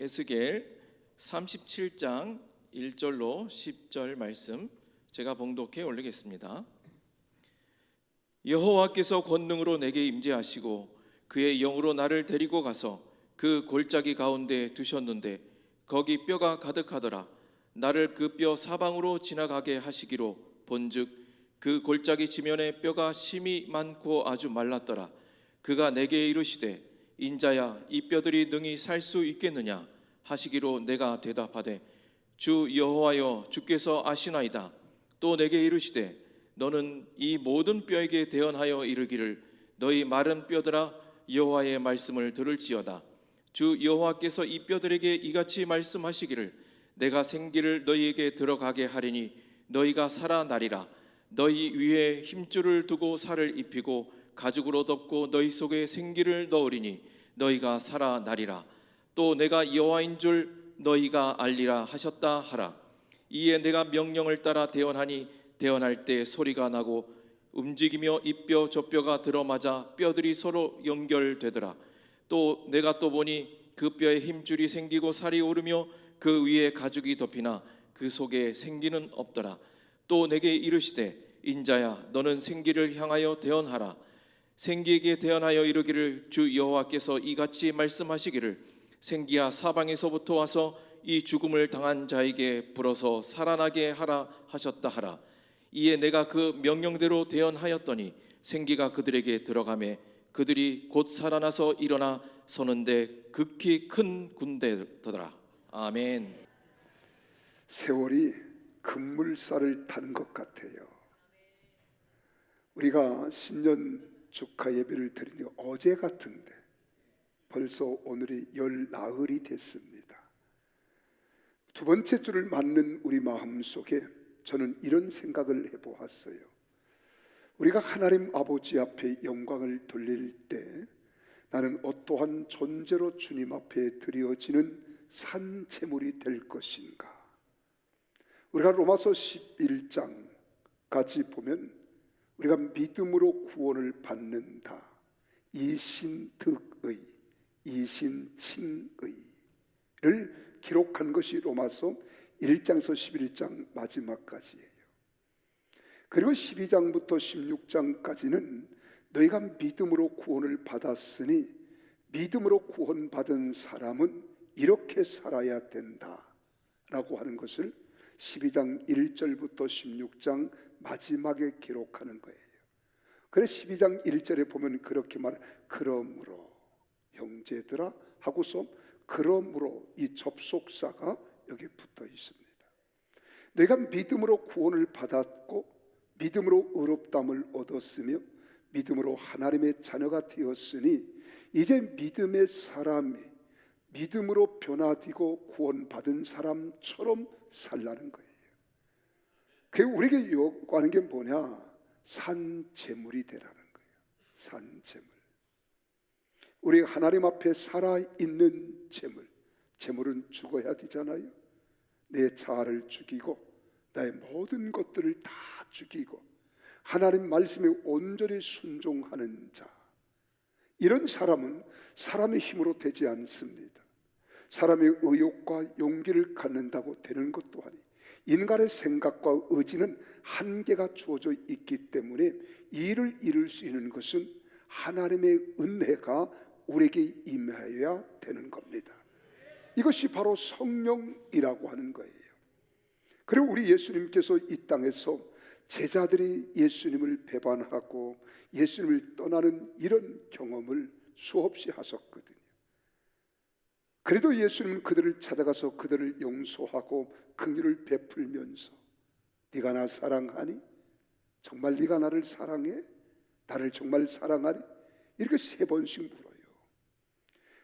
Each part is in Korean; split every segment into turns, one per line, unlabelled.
에스겔 37장 1절로 10절 말씀 제가 봉독해 올리겠습니다. 여호와께서 권능으로 내게 임재하시고 그의 영으로 나를 데리고 가서 그 골짜기 가운데 두셨는데 거기 뼈가 가득하더라. 나를 그 뼈 사방으로 지나가게 하시기로 본즉 그 골짜기 지면에 뼈가 심이 많고 아주 말랐더라. 그가 내게 이르시되 인자야 이 뼈들이 능히 살 수 있겠느냐 하시기로 내가 대답하되 주 여호와여 주께서 아시나이다. 또 내게 이르시되 너는 이 모든 뼈에게 대언하여 이르기를 너희 마른 뼈들아 여호와의 말씀을 들을지어다. 주 여호와께서 이 뼈들에게 이같이 말씀하시기를 내가 생기를 너희에게 들어가게 하리니 너희가 살아나리라. 너희 위에 힘줄을 두고 살을 입히고 가죽으로 덮고 너희 속에 생기를 넣으리니 너희가 살아나리라. 또 내가 여호와인 줄 너희가 알리라 하셨다 하라. 이에 내가 명령을 따라 대언하니 대언할 때 소리가 나고 움직이며 이 뼈 저 뼈가 들어맞아 뼈들이 서로 연결되더라. 또 내가 또 보니 그 뼈에 힘줄이 생기고 살이 오르며 그 위에 가죽이 덮이나 그 속에 생기는 없더라. 또 내게 이르시되 인자야 너는 생기를 향하여 대언하라. 생기에게 대언하여 이르기를 주 여호와께서 이같이 말씀하시기를 생기야 사방에서부터 와서 이 죽음을 당한 자에게 불어서 살아나게 하라 하셨다 하라. 이에 내가 그 명령대로 대언하였더니 생기가 그들에게 들어가매 그들이 곧 살아나서 일어나 서는데 극히 큰 군대더라. 아멘.
세월이 급물살을 타는 것 같아요. 우리가 신년 축하 예배를 드린 어제 같은데 벌써 오늘이 열나흘이 됐습니다. 두 번째 주를 맞는 우리 마음속에 저는 이런 생각을 해보았어요. 우리가 하나님 아버지 앞에 영광을 돌릴 때 나는 어떠한 존재로 주님 앞에 드려지는 산제물이 될 것인가. 우리가 로마서 11장까지 보면 우리가 믿음으로 구원을 받는다. 이신득의, 이신칭의를 기록한 것이 로마서 1장에서 11장 마지막까지예요. 그리고 12장부터 16장까지는 너희가 믿음으로 구원을 받았으니 믿음으로 구원받은 사람은 이렇게 살아야 된다 라고 하는 것을 12장 1절부터 16장 마지막에 기록하는 거예요. 그래서 12장 1절에 보면 그렇게 말해 그러므로 형제들아 하고서 그러므로 이 접속사가 여기 붙어 있습니다. 내가 믿음으로 구원을 받았고 믿음으로 의롭다함을 얻었으며 믿음으로 하나님의 자녀가 되었으니 이제 믿음의 사람이 믿음으로 변화되고 구원받은 사람처럼 살라는 거예요. 그게 우리에게 요구하는 게 뭐냐? 산제물이 되라는 거예요. 산제물. 우리가 하나님 앞에 살아있는 제물. 제물은 죽어야 되잖아요. 내 자아를 죽이고 나의 모든 것들을 다 죽이고 하나님 말씀에 온전히 순종하는 자. 이런 사람은 사람의 힘으로 되지 않습니다. 사람의 의욕과 용기를 갖는다고 되는 것도 아니 인간의 생각과 의지는 한계가 주어져 있기 때문에 이를 이룰 수 있는 것은 하나님의 은혜가 우리에게 임하여야 되는 겁니다. 이것이 바로 성령이라고 하는 거예요. 그리고 우리 예수님께서 이 땅에서 제자들이 예수님을 배반하고 예수님을 떠나는 이런 경험을 수없이 하셨거든요. 그래도 예수님은 그들을 찾아가서 그들을 용서하고 긍휼을 베풀면서 네가 나 사랑하니? 정말 네가 나를 사랑해? 나를 정말 사랑하니? 이렇게 3번씩 물어요.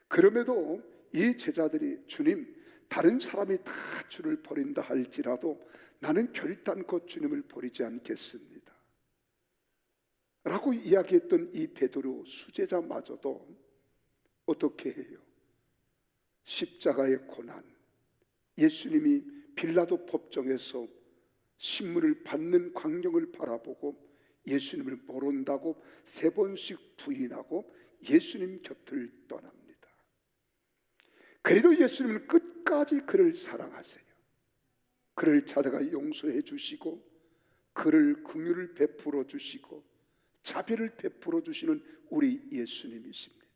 그럼에도 이 제자들이 주님 다른 사람이 다 주를 버린다 할지라도 나는 결단코 주님을 버리지 않겠습니다 라고 이야기했던 이 베드로 수제자마저도 어떻게 해요? 십자가의 고난, 예수님이 빌라도 법정에서 신문을 받는 광경을 바라보고 예수님을 모른다고 3번씩 부인하고 예수님 곁을 떠납니다. 그래도 예수님은 끝까지 그를 사랑하세요. 그를 찾아가 용서해 주시고 그를 긍휼을 베풀어 주시고 자비를 베풀어 주시는 우리 예수님이십니다.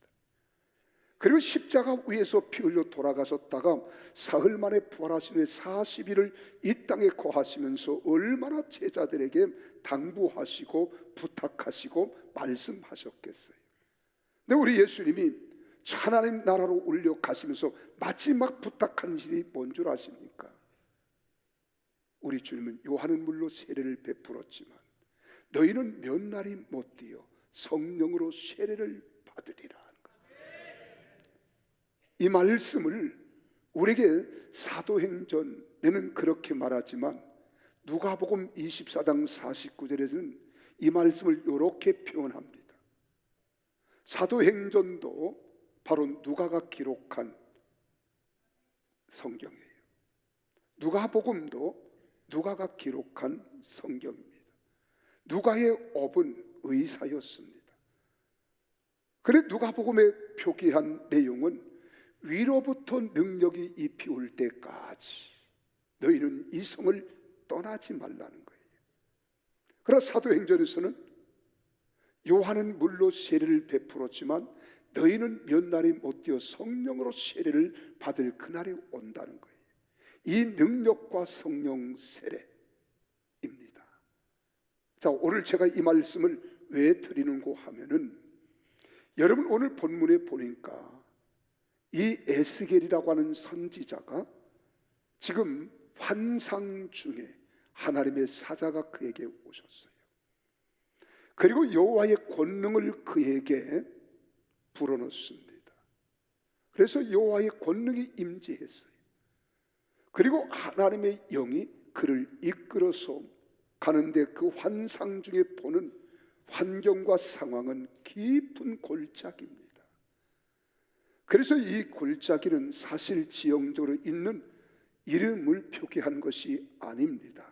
그리고 십자가 위에서 피 흘려 돌아가셨다가 사흘 만에 부활하신 후에 40일을 이 땅에 거하시면서 얼마나 제자들에게 당부하시고 부탁하시고 말씀하셨겠어요. 근데 우리 예수님이 하나님 나라로 올려가시면서 마지막 부탁한 일이 뭔 줄 아십니까? 우리 주님은 요한은 물로 세례를 베풀었지만 너희는 몇 날이 못 되어 성령으로 세례를 받으리라 하는 거예요. 이 말씀을 우리에게 사도행전에는 그렇게 말하지만 누가복음 24장 49절에서는 이 말씀을 이렇게 표현합니다. 사도행전도 바로 누가가 기록한 성경이에요. 누가복음도 누가가 기록한 성경입니다. 누가의 업은 의사였습니다. 그래 누가복음에 표기한 내용은 위로부터 능력이 입히올 때까지 너희는 이 성을 떠나지 말라는 거예요. 그러나 사도행전에서는 요한은 물로 세례를 베풀었지만 너희는 몇 날이 못되어 성령으로 세례를 받을 그날이 온다는 거예요. 이 능력과 성령 세례입니다. 자, 오늘 제가 이 말씀을 왜 드리는고 하면은 여러분 오늘 본문에 보니까 이 에스겔이라고 하는 선지자가 지금 환상 중에 하나님의 사자가 그에게 오셨어요. 그리고 여호와의 권능을 그에게 불어넣습니다. 그래서 여호와의 권능이 임재했어요. 그리고 하나님의 영이 그를 이끌어서 가는데 그 환상 중에 보는 환경과 상황은 깊은 골짜기입니다. 그래서 이 골짜기는 사실 지형적으로 있는 이름을 표기한 것이 아닙니다.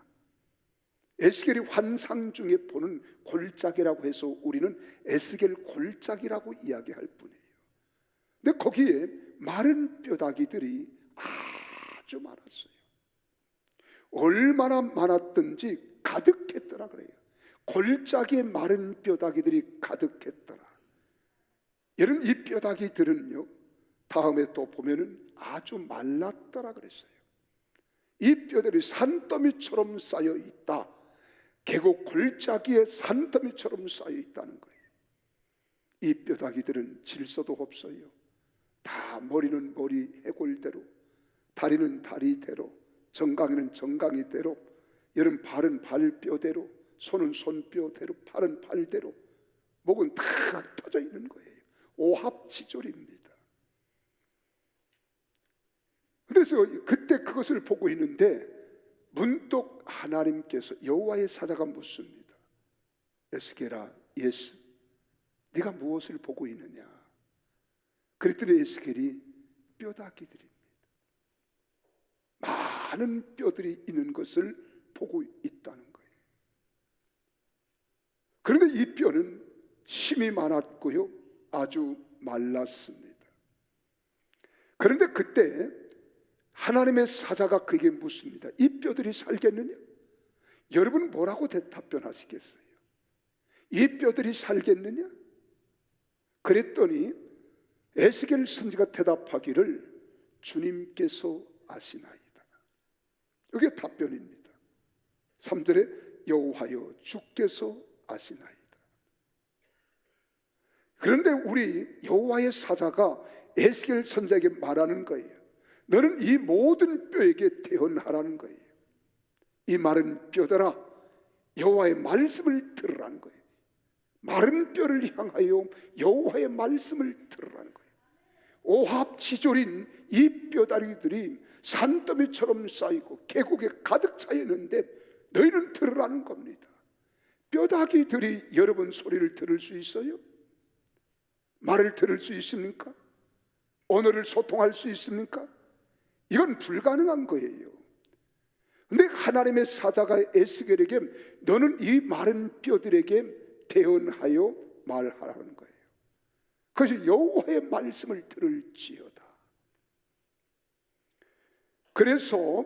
에스겔이 환상 중에 보는 골짜기라고 해서 우리는 에스겔 골짜기라고 이야기할 뿐이에요. 근데 거기에 마른 뼈다귀들이 아주 많았어요. 얼마나 많았든지 가득했더라 그래요. 골짜기에 마른 뼈다귀들이 가득했더라. 여러분 이 뼈다귀들은요 다음에 또 보면은 아주 말랐더라 그랬어요. 이 뼈들이 산더미처럼 쌓여 있다. 계곡 골짜기에 산더미처럼 쌓여 있다는 거예요. 이 뼈다귀들은 질서도 없어요. 다 머리는 머리 해골대로, 다리는 다리대로, 정강이는 정강이대로, 여러분 발은 발뼈대로, 손은 손뼈대로, 팔은 팔대로, 목은 탁 터져 있는 거예요. 오합지졸입니다. 그래서 그때 그것을 보고 있는데 문득 하나님께서 여호와의 사자가 묻습니다. 에스겔아, 예스, 네가 무엇을 보고 있느냐? 그랬더니 에스겔이 뼈다귀들입니다. 많은 뼈들이 있는 것을 보고 있다는 거예요. 그런데 이 뼈는 힘이 많았고요, 아주 말랐습니다. 그런데 그때 하나님의 사자가 그에게 묻습니다. 이 뼈들이 살겠느냐? 여러분 뭐라고 답변하시겠어요? 이 뼈들이 살겠느냐? 그랬더니 에스겔 선지가 대답하기를 주님께서 아시나이다. 이게 답변입니다. 3절에 여호와여 주께서 아시나이다. 그런데 우리 여호와의 사자가 에스겔 선지자에게 말하는 거예요. 너는 이 모든 뼈에게 대언하라는 거예요. 이 마른 뼈들아, 여호와의 말씀을 들으라는 거예요. 마른 뼈를 향하여 여호와의 말씀을 들으라는 거예요. 오합지졸인 이 뼈다귀들이 산더미처럼 쌓이고 계곡에 가득 차 있는데 너희는 들으라는 겁니다. 뼈다귀들이 여러분 소리를 들을 수 있어요? 말을 들을 수 있습니까? 언어를 소통할 수 있습니까? 이건 불가능한 거예요. 근데 하나님의 사자가 에스겔에게 너는 이 마른 뼈들에게 대언하여 말하라는 거예요. 그것이 여호와의 말씀을 들을지어다. 그래서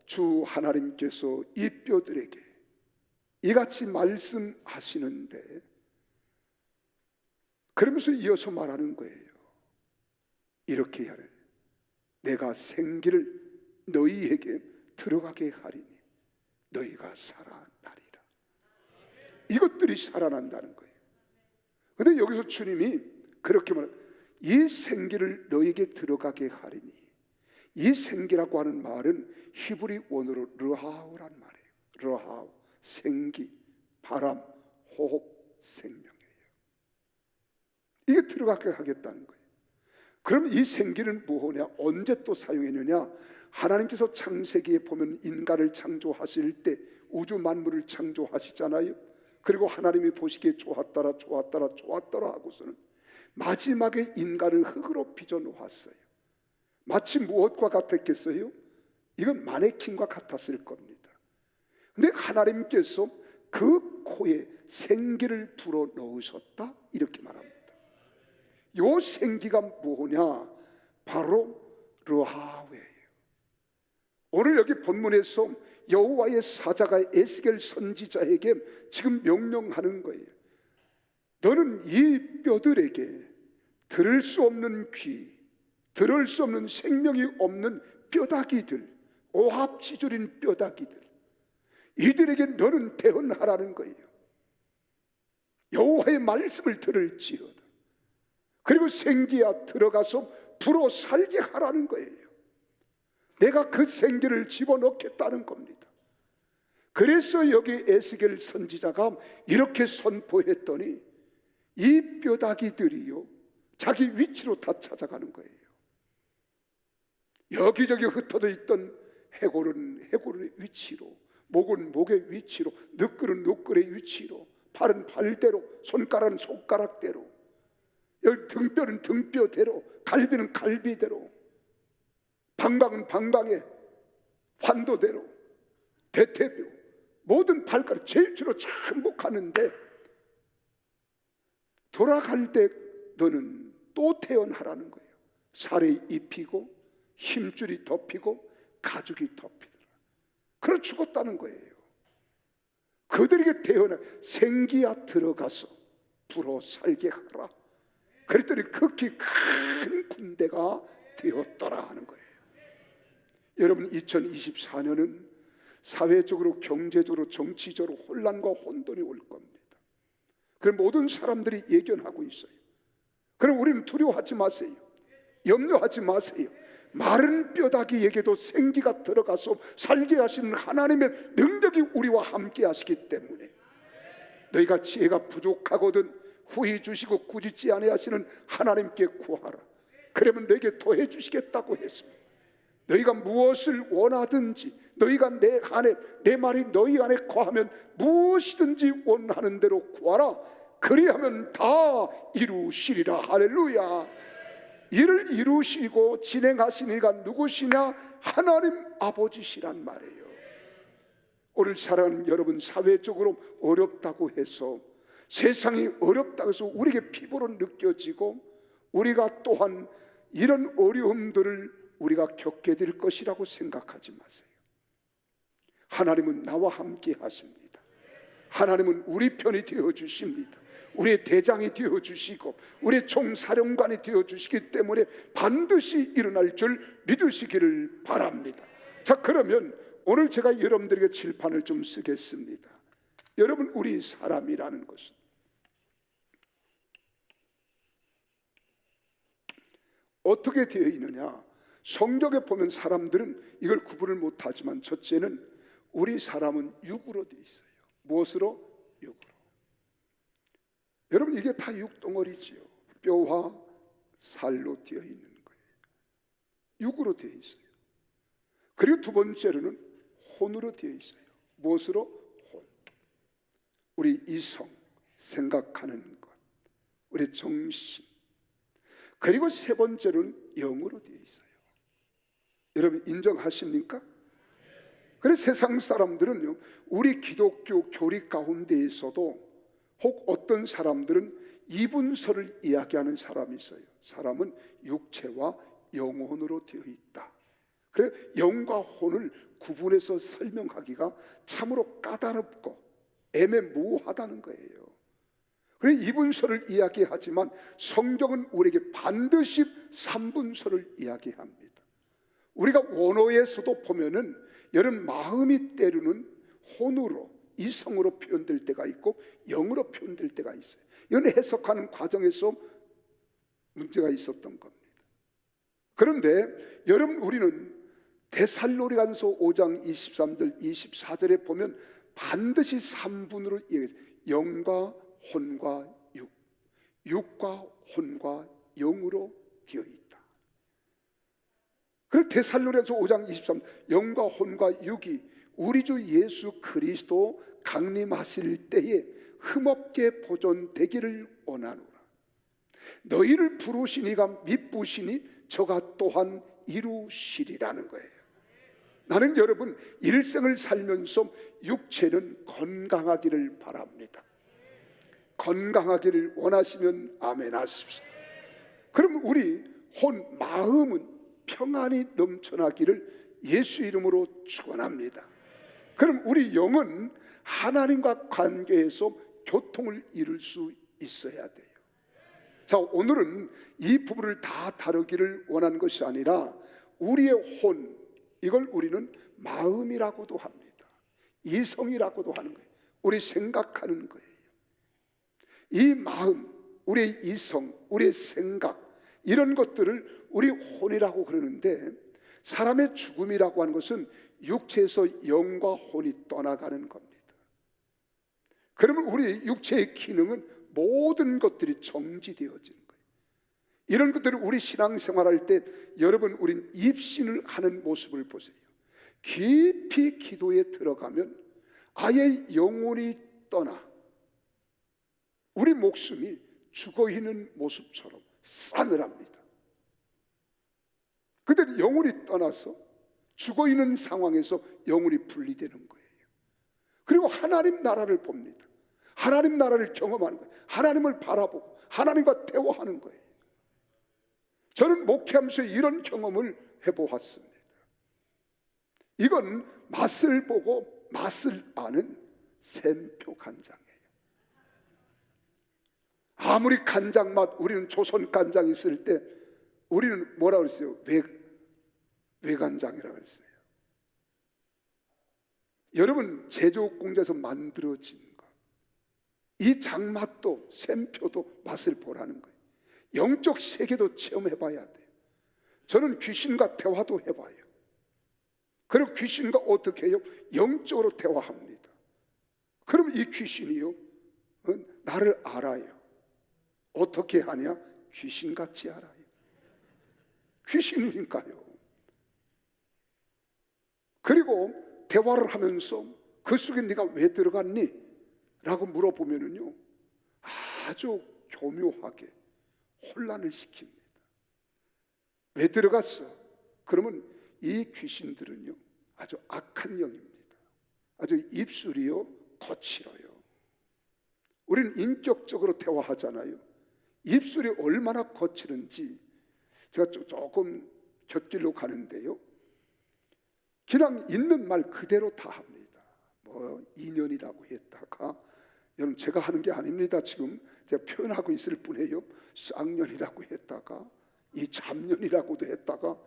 주 하나님께서 이 뼈들에게 이같이 말씀하시는데, 그러면서 이어서 말하는 거예요. 이렇게 하래, 내가 생기를 너희에게 들어가게 하리니 너희가 살아나리라. 이것들이 살아난다는 거예요. 그런데 여기서 주님이 그렇게 말해요. 이 생기를 너희에게 들어가게 하리니, 이 생기라고 하는 말은 히브리 원어로 르하우란 말이에요. 르하우, 생기, 바람, 호흡, 생명이에요. 이게 들어가게 하겠다는 거예요. 그럼 이 생기는 뭐냐? 언제 또 사용했느냐? 하나님께서 창세기에 보면 인간을 창조하실 때 우주 만물을 창조하시잖아요. 그리고 하나님이 보시기에 좋았더라 좋았더라 좋았더라 하고서는 마지막에 인간을 흙으로 빚어 놓았어요. 마치 무엇과 같았겠어요? 이건 마네킹과 같았을 겁니다. 근데 하나님께서 그 코에 생기를 불어 넣으셨다, 이렇게 말합니다. 요 생기가 뭐냐? 바로 르하웨예요. 오늘 여기 본문에서 여호와의 사자가 에스겔 선지자에게 지금 명령하는 거예요. 너는 이 뼈들에게 들을 수 없는 귀, 들을 수 없는 생명이 없는 뼈다귀들, 오합지졸인 뼈다귀들, 이들에게 너는 대언하라는 거예요. 여호와의 말씀을 들을지어다. 그리고 생기야 들어가서 불어 살게 하라는 거예요. 내가 그 생기를 집어넣겠다는 겁니다. 그래서 여기 에스겔 선지자가 이렇게 선포했더니 이 뼈다귀들이요 자기 위치로 다 찾아가는 거예요. 여기저기 흩어져 있던 해골은 해골의 위치로, 목은 목의 위치로, 늑글은 늑글의 위치로, 팔은 팔대로, 손가락은 손가락대로, 여기 등뼈는 등뼈대로, 갈비는 갈비대로, 방광은 방광의 환도대로, 대퇴뼈, 모든 발가락 제 위치로 전부 가는데, 돌아갈 때 너는 또 태어나라는 거예요. 살이 입히고 힘줄이 덮이고 가죽이 덮이더라. 그래 죽었다는 거예요. 그들에게 태어나 생기야 들어가서 불어 살게 하라. 그랬더니 극히 큰 군대가 되었더라 하는 거예요. 여러분, 2024년은 사회적으로, 경제적으로, 정치적으로 혼란과 혼돈이 올 겁니다. 그럼 모든 사람들이 예견하고 있어요. 그럼 우리는 두려워하지 마세요. 염려하지 마세요. 마른 뼈다귀에게도 생기가 들어가서 살게 하시는 하나님의 능력이 우리와 함께 하시기 때문에, 너희가 지혜가 부족하거든 후히 주시고 꾸짖지 아니하시는 하나님께 구하라. 그러면 너에게 더해 주시겠다고 했습니다. 너희가 무엇을 원하든지 너희가 내 안에, 내 말이 너희 안에 거하면 무엇이든지 원하는 대로 구하라. 그리하면 다 이루시리라. 할렐루야. 이를 이루시고 진행하시는 이가 누구시냐? 하나님 아버지시란 말이에요. 오늘 사랑하는 여러분, 사회적으로 어렵다고 해서, 세상이 어렵다고 해서 우리에게 피부로 느껴지고 우리가 또한 이런 어려움들을 우리가 겪게 될 것이라고 생각하지 마세요. 하나님은 나와 함께 하십니다. 하나님은 우리 편이 되어 주십니다. 우리의 대장이 되어 주시고 우리의 총사령관이 되어 주시기 때문에 반드시 일어날 줄 믿으시기를 바랍니다. 자, 그러면 오늘 제가 여러분들에게 칠판을 좀 쓰겠습니다. 여러분, 우리 사람이라는 것은 어떻게 되어 있느냐? 성경에 보면 사람들은 이걸 구분을 못하지만, 첫째는 우리 사람은 육으로 되어 있어요. 무엇으로? 육으로. 여러분, 이게 다 육덩어리지요. 뼈와 살로 되어 있는 거예요. 육으로 되어 있어요. 그리고 두 번째로는 혼으로 되어 있어요. 무엇으로? 혼. 우리 이성, 생각하는 것, 우리 정신. 그리고 세 번째로는 영으로 되어 있어요. 여러분, 인정하십니까? 그래서 세상 사람들은요, 우리 기독교 교리 가운데에서도 혹 어떤 사람들은 이분설을 이야기하는 사람이 있어요. 사람은 육체와 영혼으로 되어 있다. 그래 영과 혼을 구분해서 설명하기가 참으로 까다롭고 애매모호하다는 거예요. 그래 이분서를 이야기하지만 성경은 우리에게 반드시 삼분서를 이야기합니다. 우리가 원어에서도 보면은 여러분 마음이 때로는 혼으로 이성으로 표현될 때가 있고 영으로 표현될 때가 있어요. 이건 해석하는 과정에서 문제가 있었던 겁니다. 그런데 여러분 우리는 데살로니가서 5장 23절 24절에 보면 반드시 3분으로 영과 혼과 육, 육과 혼과 영으로 되어 있다. 그래서 데살로니가서 5장 23절 영과 혼과 육이 우리 주 예수 그리스도 강림하실 때에 흠없게 보존되기를 원하노라. 너희를 부르시니가 미쁘시니 저가 또한 이루시리라는 거예요. 나는 여러분 일생을 살면서 육체는 건강하기를 바랍니다. 건강하기를 원하시면 아멘 하십시오. 그럼 우리 혼 마음은 평안이 넘쳐나기를 예수 이름으로 축원합니다. 그럼 우리 영은 하나님과 관계에서 교통을 이룰 수 있어야 돼요. 자, 오늘은 이 부분을 다 다루기를 원하는 것이 아니라 우리의 혼, 이걸 우리는 마음이라고도 합니다. 이성이라고도 하는 거예요. 우리 생각하는 거예요. 이 마음, 우리의 이성, 우리의 생각, 이런 것들을 우리 혼이라고 그러는데, 사람의 죽음이라고 하는 것은 육체에서 영과 혼이 떠나가는 겁니다. 그러면 우리 육체의 기능은 모든 것들이 정지되어지는 거예요. 이런 것들을 우리 신앙생활할 때 여러분 우린 입신을 하는 모습을 보세요. 깊이 기도에 들어가면 아예 영혼이 떠나 우리 목숨이 죽어있는 모습처럼 싸늘합니다. 그때 영혼이 떠나서 죽어있는 상황에서 영혼이 분리되는 거예요. 그리고 하나님 나라를 봅니다. 하나님 나라를 경험하는 거예요. 하나님을 바라보고 하나님과 대화하는 거예요. 저는 목회하면서 이런 경험을 해보았습니다. 이건 맛을 보고 맛을 아는 샘표 간장이에요. 아무리 간장 맛, 우리는 조선 간장 있을 때 우리는 뭐라고 그랬어요? 외간장이라고 그랬어요. 여러분 제조업 공장에서 만들어진 것, 이 장맛도 샘표도 맛을 보라는 거예요. 영적 세계도 체험해봐야 돼요. 저는 귀신과 대화도 해봐요. 그리고 귀신과 어떻게 해요? 영적으로 대화합니다. 그럼 이 귀신이요 나를 알아요. 어떻게 하냐? 귀신같이 알아요. 귀신이니까요. 그리고 대화를 하면서 그 속에 네가 왜 들어갔니? 라고 물어보면은요 아주 교묘하게 혼란을 시킵니다. 왜 들어갔어? 그러면 이 귀신들은요 아주 악한 영입니다. 아주 입술이요 거칠어요. 우리는 인격적으로 대화하잖아요. 입술이 얼마나 거칠은지 제가 조금 곁길로 가는데요 그냥 있는 말 그대로 다 합니다. 뭐 인연이라고 했다가, 여러분 제가 하는 게 아닙니다. 지금 제가 표현하고 있을 뿐이에요. 쌍년이라고 했다가 이 잡년이라고도 했다가,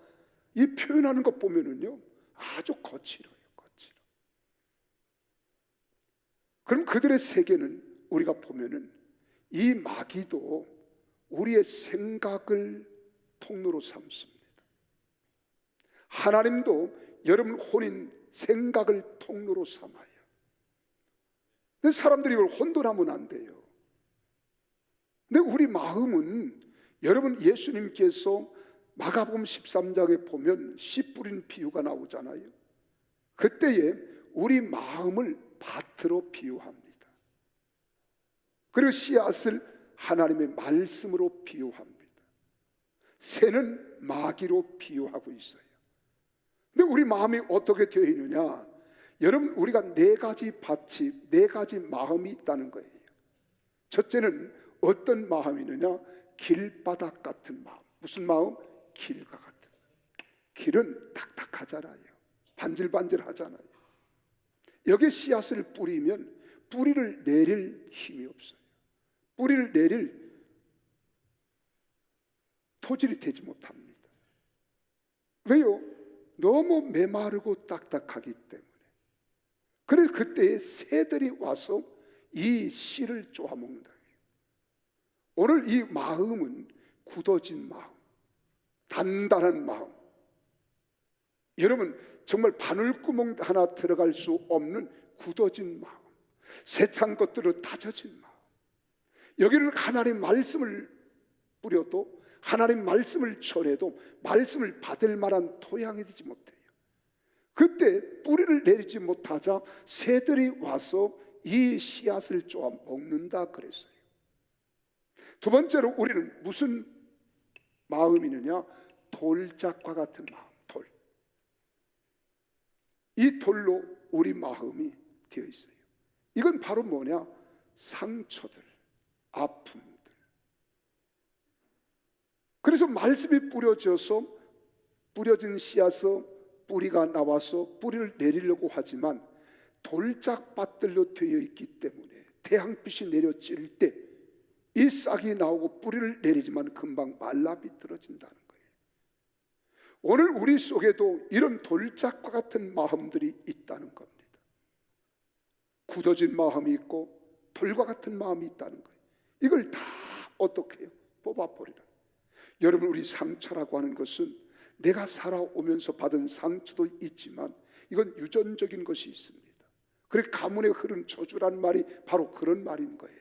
이 표현하는 것 보면은요 아주 거칠어요. 거칠어. 그럼 그들의 세계는 우리가 보면은 이 마귀도 우리의 생각을 통로로 삼습니다. 하나님도 여러분 혼인 생각을 통로로 삼아요. 근데 사람들이 이걸 혼돈하면 안 돼요. 근데 우리 마음은 여러분 예수님께서 마가복음 13장에 보면 씨 뿌린 비유가 나오잖아요. 그때에 우리 마음을 밭으로 비유합니다. 그리고 씨앗을 하나님의 말씀으로 비유합니다. 새는 마귀로 비유하고 있어요. 근데 우리 마음이 어떻게 되어 있느냐? 여러분 우리가 네 가지 밭이, 네 가지 마음이 있다는 거예요. 첫째는 어떤 마음이느냐? 길바닥 같은 마음. 무슨 마음? 길과 같은. 길은 딱딱하다. 딱딱하잖아요. 반질반질하잖아요. 여기에 씨앗을 뿌리면 뿌리를 내릴 힘이 없어요. 뿌리를 내릴 토질이 되지 못합니다. 왜요? 너무 메마르고 딱딱하기 때문에. 그래서 그때에 새들이 와서 이 씨를 쪼아먹는다. 오늘 이 마음은 굳어진 마음, 단단한 마음. 여러분 정말 바늘구멍 하나 들어갈 수 없는 굳어진 마음, 세상 것들로 다져진 마음. 여기는 하나님 말씀을 뿌려도, 하나님 말씀을 전해도 말씀을 받을 만한 토양이 되지 못해요. 그때 뿌리를 내리지 못하자 새들이 와서 이 씨앗을 쪼아 먹는다 그랬어요. 두 번째로 우리는 무슨 마음이느냐? 돌짝과 같은 마음, 돌. 이 돌로 우리 마음이 되어 있어요. 이건 바로 뭐냐? 상처들, 아픔들. 그래서 말씀이 뿌려져서 뿌려진 씨앗에서 뿌리가 나와서 뿌리를 내리려고 하지만 돌짝밭들로 되어 있기 때문에 태양빛이 내려질 때 이 싹이 나오고 뿌리를 내리지만 금방 말라 비틀어진다는 거예요. 오늘 우리 속에도 이런 돌짝과 같은 마음들이 있다는 겁니다. 굳어진 마음이 있고 돌과 같은 마음이 있다는 거예요. 이걸 다 어떻게 해요? 뽑아버리라. 여러분, 우리 상처라고 하는 것은 내가 살아오면서 받은 상처도 있지만 이건 유전적인 것이 있습니다. 그래 가문에 흐른 저주란 말이 바로 그런 말인 거예요.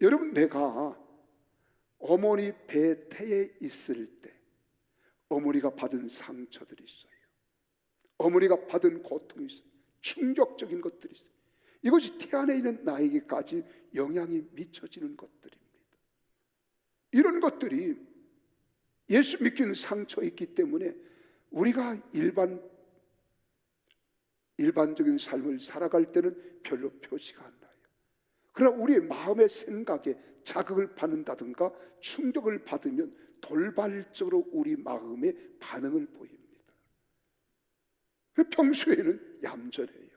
여러분, 내가 어머니 배태에 있을 때 어머니가 받은 상처들이 있어요. 어머니가 받은 고통이 있어요. 충격적인 것들이 있어요. 이것이 태안에 있는 나에게까지 영향이 미쳐지는 것들입니다. 이런 것들이 예수 믿기는 상처있기 때문에 우리가 일반적인 삶을 살아갈 때는 별로 표시가 안 나요. 그러나 우리의 마음의 생각에 자극을 받는다든가 충격을 받으면 돌발적으로 우리 마음의 반응을 보입니다. 평소에는 얌전해요.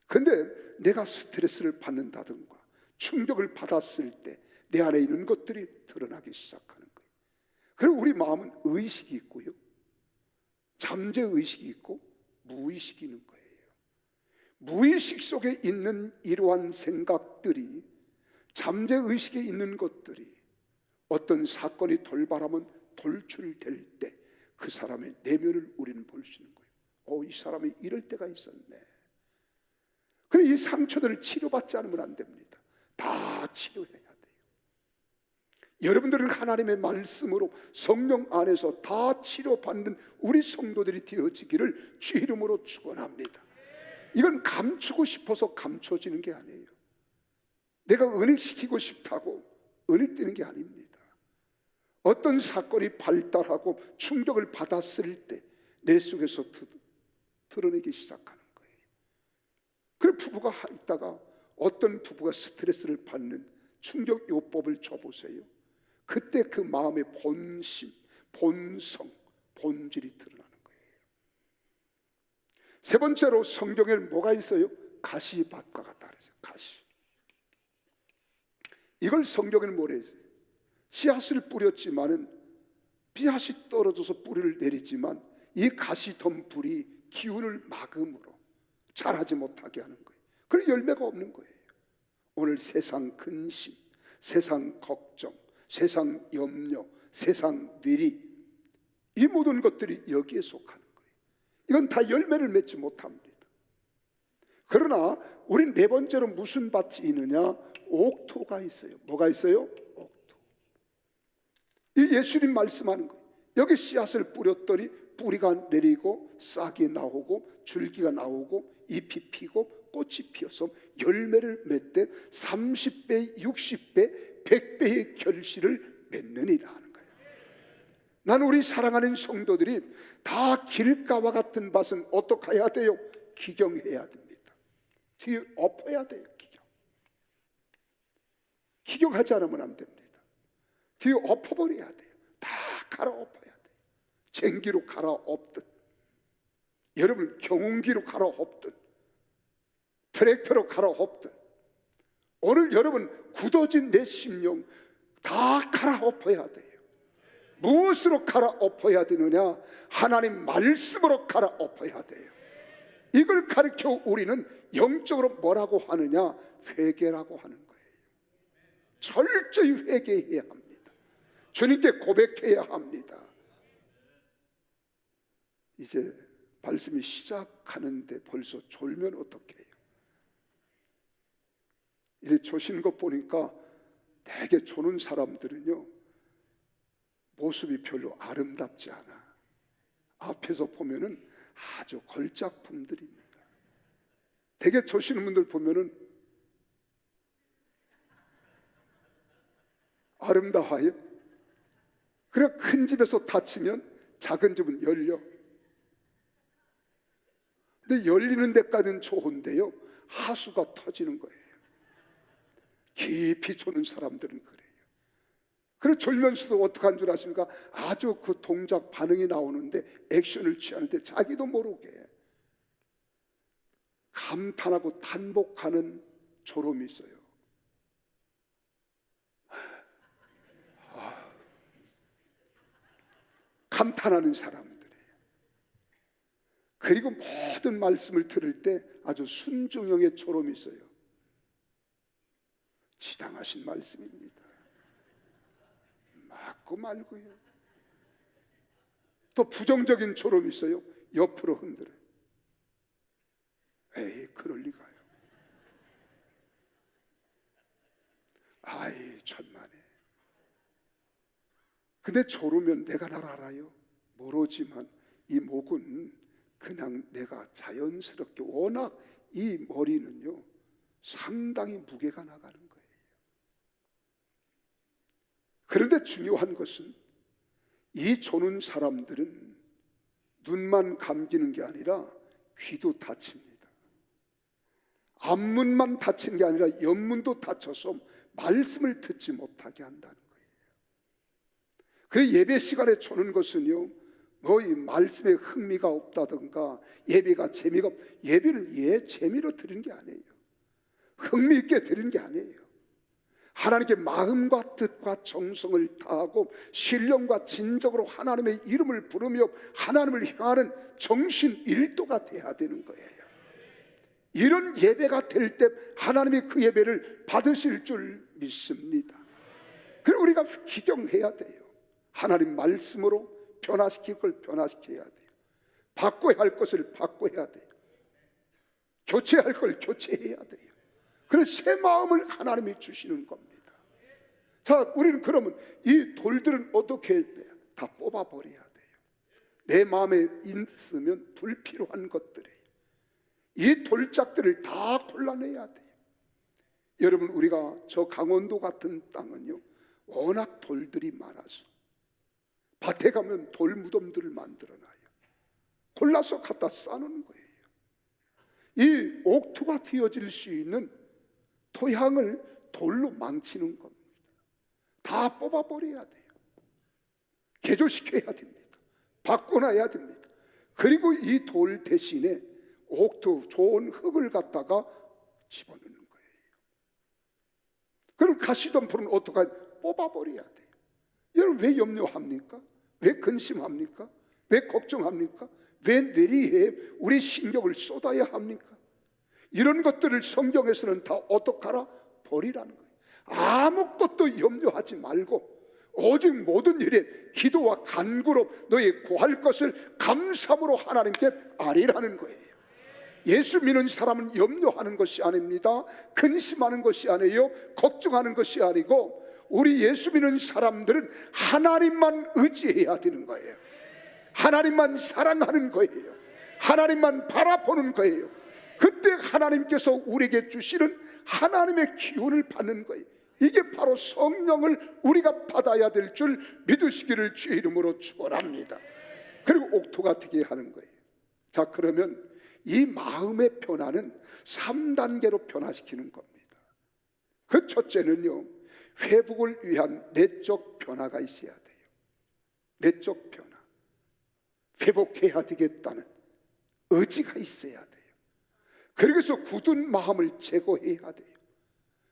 근데 내가 스트레스를 받는다든가 충격을 받았을 때 내 안에 있는 것들이 드러나기 시작하는 거예요. 그리고 우리 마음은 의식이 있고요, 잠재의식이 있고 무의식이 있는 거예요. 무의식 속에 있는 이러한 생각들이, 잠재의식에 있는 것들이 어떤 사건이 돌발하면 돌출될 때 그 사람의 내면을 우리는 볼 수 있는 거예요. 이 사람이 이럴 때가 있었네. 그래, 이 상처들을 치료받지 않으면 안 됩니다. 다 치료해야 돼요. 여러분들은 하나님의 말씀으로 성령 안에서 다 치료받는 우리 성도들이 되어지기를 주 이름으로 축원합니다. 이건 감추고 싶어서 감춰지는 게 아니에요. 내가 은닉시키고 싶다고 은닉되는 게 아닙니다. 어떤 사건이 발달하고 충격을 받았을 때 내 속에서 드러내기 시작하는 거예요. 그래, 부부가 있다가 어떤 부부가 스트레스를 받는 충격 요법을 줘보세요. 그때 그 마음의 본심, 본성, 본질이 드러나는 거예요. 세 번째로 성경에는 뭐가 있어요? 가시밭과 같다 그랬어요. 가시. 이걸 성경에는 뭐라 했어요? 씨앗을 뿌렸지만은 씨앗이 떨어져서 뿌리를 내리지만 이 가시덤불이 기운을 막음으로 자라지 못하게 하는 거예요. 그래서 열매가 없는 거예요. 오늘 세상 근심, 세상 걱정, 세상 염려, 세상 뇌리, 이 모든 것들이 여기에 속하는 거예요. 이건 다 열매를 맺지 못합니다. 그러나 우린 네 번째로 무슨 밭이 있느냐? 옥토가 있어요. 뭐가 있어요? 옥토. 이 예수님 말씀하는 거예요. 여기 씨앗을 뿌렸더니 뿌리가 내리고 싹이 나오고 줄기가 나오고 잎이 피고 꽃이 피어서 열매를 맺되 30배, 60배, 100배의 결실을 맺느니라 하는 거예요. 나는 우리 사랑하는 성도들이 다 길가와 같은 밭은 어떻게 해야 돼요? 기경해야 됩니다. 뒤에 엎어야 돼요. 기경하지 않으면 안 됩니다. 뒤에 엎어버려야 돼요. 다 갈아엎어야 돼요. 쟁기로 갈아엎듯, 여러분 경운기로 갈아엎듯, 트랙터로 갈아엎듯, 오늘 여러분 굳어진 내 심령 다 갈아엎어야 돼요. 무엇으로 갈아엎어야 되느냐? 하나님 말씀으로 갈아엎어야 돼요. 이걸 가르쳐 우리는 영적으로 뭐라고 하느냐? 회개라고 하는 거예요. 철저히 회개해야 합니다. 주님께 고백해야 합니다. 이제 말씀이 시작하는데 벌써 졸면 어떡해요? 이렇게 조시는 것 보니까 되게 조는 사람들은요, 모습이 별로 아름답지 않아. 앞에서 보면은 아주 걸작품들입니다. 되게 조시는 분들 보면은 아름다워요. 그래 큰 집에서 닫히면 작은 집은 열려. 근데 열리는 데까지는 좋은데요, 하수가 터지는 거예요. 깊이 조는 사람들은 그래요. 그래 졸면서도 어떡한 줄 아십니까? 아주 그 동작 반응이 나오는데 액션을 취하는데 자기도 모르게 감탄하고 탄복하는 졸음이 있어요. 감탄하는 사람들이에요. 그리고 모든 말씀을 들을 때 아주 순종형의 졸음이 있어요. 지당하신 말씀입니다. 맞고 말고요. 또 부정적인 졸음이 있어요. 옆으로 흔들어요. 에이, 그럴 리가요. 아이, 천만에. 근데 졸으면 내가 날 알아요? 모르지만 이 목은 그냥 내가 자연스럽게, 워낙 이 머리는요 상당히 무게가 나가는 거예요. 그런데 중요한 것은 이 조는 사람들은 눈만 감기는 게 아니라 귀도 다칩니다. 앞문만 다치는 게 아니라 옆문도 다쳐서 말씀을 듣지 못하게 한다는 거예요. 그래서 예배 시간에 조는 것은요, 뭐 이 말씀에 흥미가 없다든가 예배가 재미가 예배는 재미로 드리는 게 아니에요. 흥미 있게 드리는 게 아니에요. 하나님께 마음과 뜻과 정성을 다하고 신령과 진정으로 하나님의 이름을 부르며 하나님을 향하는 정신 일도가 돼야 되는 거예요. 이런 예배가 될 때 하나님이 그 예배를 받으실 줄 믿습니다. 그리고 우리가 기경해야 돼요. 하나님 말씀으로 변화시킬 걸 변화시켜야 돼요. 바꿔야 할 것을 바꿔야 돼요. 교체할 걸 교체해야 돼요. 그래서 새 마음을 하나님이 주시는 겁니다. 자, 우리는 그러면 이 돌들은 어떻게 해야 돼요? 다 뽑아버려야 돼요. 내 마음에 있으면 불필요한 것들이에요. 이 돌짝들을 다 골라내야 돼요. 여러분, 우리가 저 강원도 같은 땅은요 워낙 돌들이 많아서 밭에 가면 돌 무덤들을 만들어놔요. 골라서 갖다 쌓는 거예요. 이 옥토가 튀어질 수 있는 토양을 돌로 망치는 겁니다. 다 뽑아버려야 돼요. 개조시켜야 됩니다. 바꿔놔야 됩니다. 그리고 이 돌 대신에 옥토, 좋은 흙을 갖다가 집어넣는 거예요. 그럼 가시덤불은 어떡하냐? 뽑아버려야 돼요. 여러분, 왜 염려합니까? 왜 근심합니까? 왜 걱정합니까? 왜 뇌리에 우리 신경을 쏟아야 합니까? 이런 것들을 성경에서는 다 어떡하라? 버리라는 거예요. 아무것도 염려하지 말고 오직 모든 일에 기도와 간구로 너희 구할 것을 감사함으로 하나님께 아뢰라는 거예요. 예수 믿는 사람은 염려하는 것이 아닙니다. 근심하는 것이 아니에요. 걱정하는 것이 아니고 우리 예수 믿는 사람들은 하나님만 의지해야 되는 거예요. 하나님만 사랑하는 거예요. 하나님만 바라보는 거예요. 그때 하나님께서 우리에게 주시는 하나님의 기운을 받는 거예요. 이게 바로 성령을 우리가 받아야 될 줄 믿으시기를 주의 이름으로 축원합니다. 그리고 옥토가 되게 하는 거예요. 자, 그러면 이 마음의 변화는 3단계로 변화시키는 겁니다. 그 첫째는요, 회복을 위한 내적 변화가 있어야 돼요. 내적 변화. 회복해야 되겠다는 의지가 있어야 돼요. 그래서 굳은 마음을 제거해야 돼요.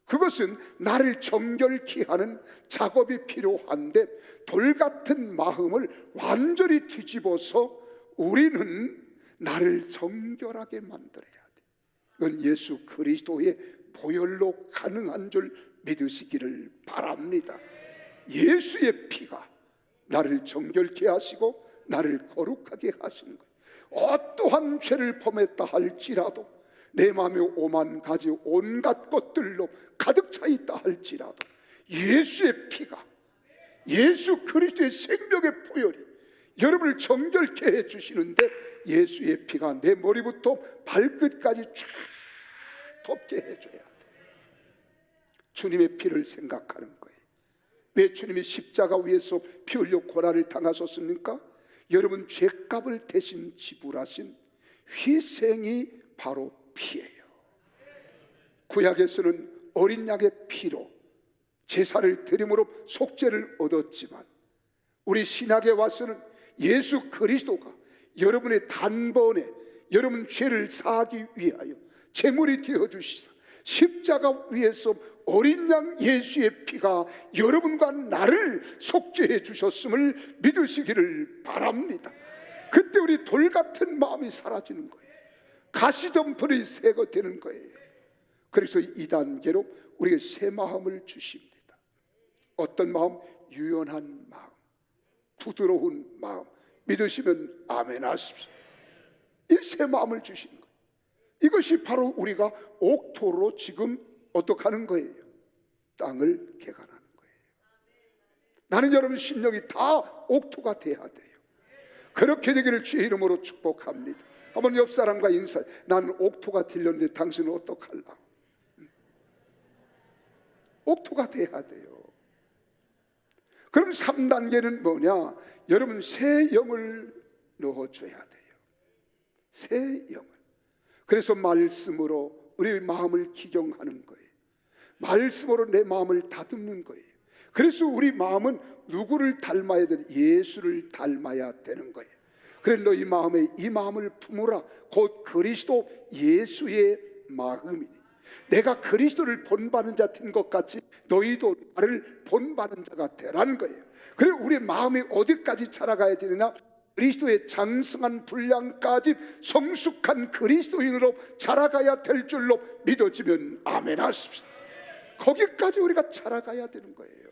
그것은 나를 정결케 하는 작업이 필요한데, 돌 같은 마음을 완전히 뒤집어서 우리는 나를 정결하게 만들어야 돼. 이건 예수 그리스도의 보혈로 가능한 줄 믿으시기를 바랍니다. 예수의 피가 나를 정결케 하시고 나를 거룩하게 하시는 거예요. 어떠한 죄를 범했다 할지라도, 내 마음에 오만 가지 온갖 것들로 가득 차 있다 할지라도, 예수의 피가, 예수 그리스도의 생명의 보혈이 여러분을 정결케 해주시는데, 예수의 피가 내 머리부터 발끝까지 쫙 덮게 해줘야 돼. 주님의 피를 생각하는 거예요. 왜 주님이 십자가 위에서 피 흘려 고난을 당하셨습니까? 여러분 죄값을 대신 지불하신 희생이 바로 피예요. 구약에서는 어린 양의 피로 제사를 드림으로 속죄를 얻었지만, 우리 신약에 와서는 예수 그리스도가 여러분의 단번에 여러분 죄를 사하기 위하여 제물이 되어주시사 십자가 위에서 어린 양 예수의 피가 여러분과 나를 속죄해 주셨음을 믿으시기를 바랍니다. 그때 우리 돌 같은 마음이 사라지는 거예요. 가시덤불이 새거 되는 거예요. 그래서 2단계로 우리에게 새 마음을 주십니다. 어떤 마음? 유연한 마음, 부드러운 마음. 믿으시면 아멘 하십시오. 이 새 마음을 주시는 거예요. 이것이 바로 우리가 옥토로 지금 어떻게 하는 거예요? 땅을 개간하는 거예요. 나는 여러분 심령이 다 옥토가 돼야 돼요. 그렇게 되기를 주의 이름으로 축복합니다. 한번 옆 사람과 인사해. 나는 옥토가 되려는데 당신은 어떡하려고? 옥토가 돼야 돼요. 그럼 3단계는 뭐냐? 여러분 새 영을 넣어줘야 돼요. 새 영을. 그래서 말씀으로 우리의 마음을 기경하는 거예요. 말씀으로 내 마음을 다듬는 거예요. 그래서 우리 마음은 누구를 닮아야 되는? 예수를 닮아야 되는 거예요. 그래 너희 마음에 이 마음을 품으라. 곧 그리스도 예수의 마음이니, 내가 그리스도를 본받은 자 된 것 같이 너희도 나를 본받은 자가 되라는 거예요. 그래 우리 마음이 어디까지 자라가야 되느냐? 그리스도의 장성한 분량까지 성숙한 그리스도인으로 자라가야 될 줄로 믿어지면 아멘 하십시다. 거기까지 우리가 자라가야 되는 거예요.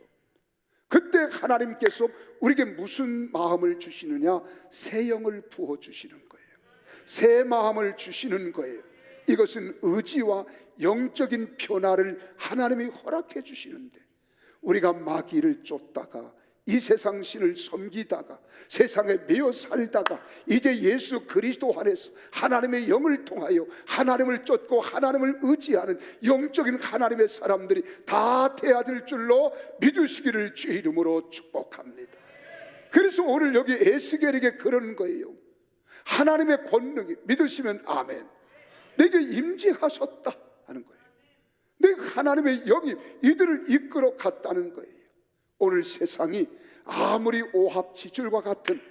그때 하나님께서 우리에게 무슨 마음을 주시느냐? 새 영을 부어주시는 거예요. 새 마음을 주시는 거예요. 이것은 의지와 영적인 변화를 하나님이 허락해 주시는데, 우리가 마귀를 쫓다가 이 세상 신을 섬기다가 세상에 매여 살다가 이제 예수 그리스도 안에서 하나님의 영을 통하여 하나님을 쫓고 하나님을 의지하는 영적인 하나님의 사람들이 다 돼야 될 줄로 믿으시기를 주의 이름으로 축복합니다. 그래서 오늘 여기 에스겔에게 그런 거예요. 하나님의 권능이, 믿으시면 아멘, 내게 임재하셨다 하는 거예요. 내가 하나님의 영이 이들을 이끌어 갔다는 거예요. 오늘 세상이 아무리 오합지졸과 같은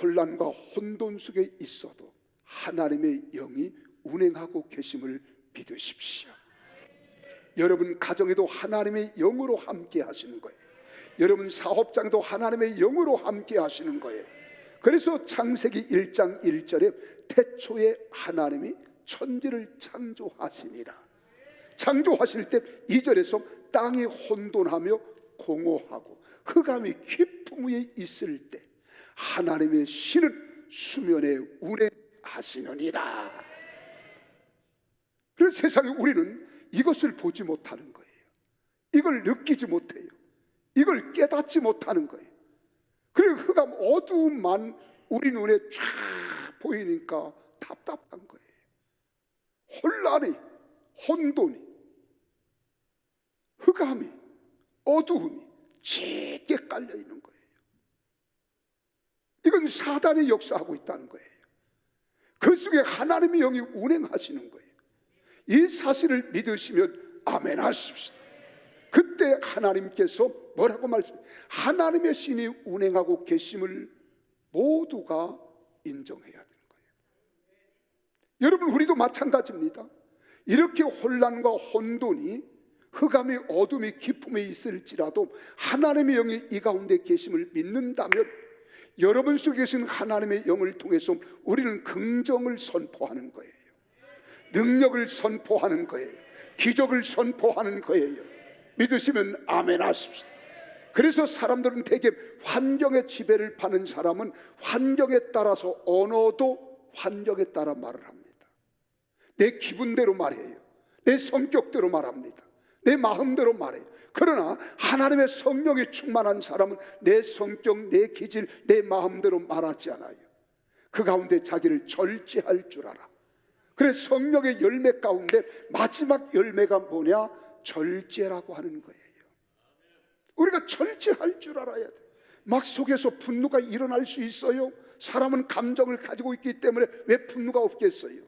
혼란과 혼돈 속에 있어도 하나님의 영이 운행하고 계심을 믿으십시오. 여러분 가정에도 하나님의 영으로 함께 하시는 거예요. 여러분 사업장에도 하나님의 영으로 함께 하시는 거예요. 그래서 창세기 1장 1절에 태초에 하나님이 천지를 창조하시니라. 창조하실 때 2절에서 땅이 혼돈하며 공허하고 흑암이 깊음 위에 있을 때 하나님의 신은 수면에 운행하시느니라. 그래서 세상에 우리는 이것을 보지 못하는 거예요. 이걸 느끼지 못해요. 이걸 깨닫지 못하는 거예요. 그리고 흑암 어두움만 우리 눈에 쫙 보이니까 답답한 거예요. 혼란이, 혼돈이, 흑암이, 어두움이 짙게 깔려 있는 거예요. 이건 사단이 역사하고 있다는 거예요. 그 속에 하나님의 영이 운행하시는 거예요. 이 사실을 믿으시면 아멘 하십시다. 그때 하나님께서 뭐라고 말씀해요? 하나님의 신이 운행하고 계심을 모두가 인정해야 되는 거예요. 여러분, 우리도 마찬가지입니다. 이렇게 혼란과 혼돈이, 흑암이, 어둠이, 기품에 있을지라도 하나님의 영이 이 가운데 계심을 믿는다면 여러분 속에 계신 하나님의 영을 통해서 우리는 긍정을 선포하는 거예요. 능력을 선포하는 거예요. 기적을 선포하는 거예요. 믿으시면 아멘 하십시다. 그래서 사람들은 대개 환경의 지배를 받는 사람은 환경에 따라서 언어도 환경에 따라 말을 합니다. 내 기분대로 말해요. 내 성격대로 말합니다. 내 마음대로 말해요. 그러나 하나님의 성령이 충만한 사람은 내 성격, 내 기질, 내 마음대로 말하지 않아요. 그 가운데 자기를 절제할 줄 알아. 그래서 성령의 열매 가운데 마지막 열매가 뭐냐? 절제라고 하는 거예요. 우리가 절제할 줄 알아야 돼. 막 속에서 분노가 일어날 수 있어요. 사람은 감정을 가지고 있기 때문에 왜 분노가 없겠어요?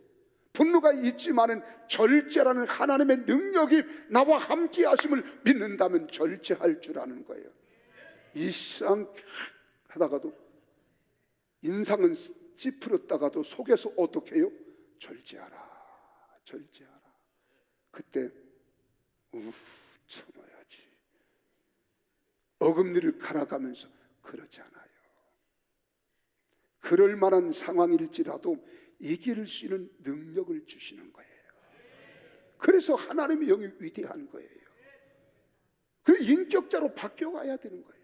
분노가 있지만은 절제라는 하나님의 능력이 나와 함께 하심을 믿는다면 절제할 줄 아는 거예요. 이상 하다가도 인상은 찌푸렸다가도 속에서 어떻게 해요? 절제하라, 절제하라. 그때 참아야지. 어금니를 갈아가면서 그러지 않아요. 그럴 만한 상황일지라도 이길 수 있는 능력을 주시는 거예요. 그래서 하나님의 영이 위대한 거예요. 그래서 인격자로 바뀌어가야 되는 거예요.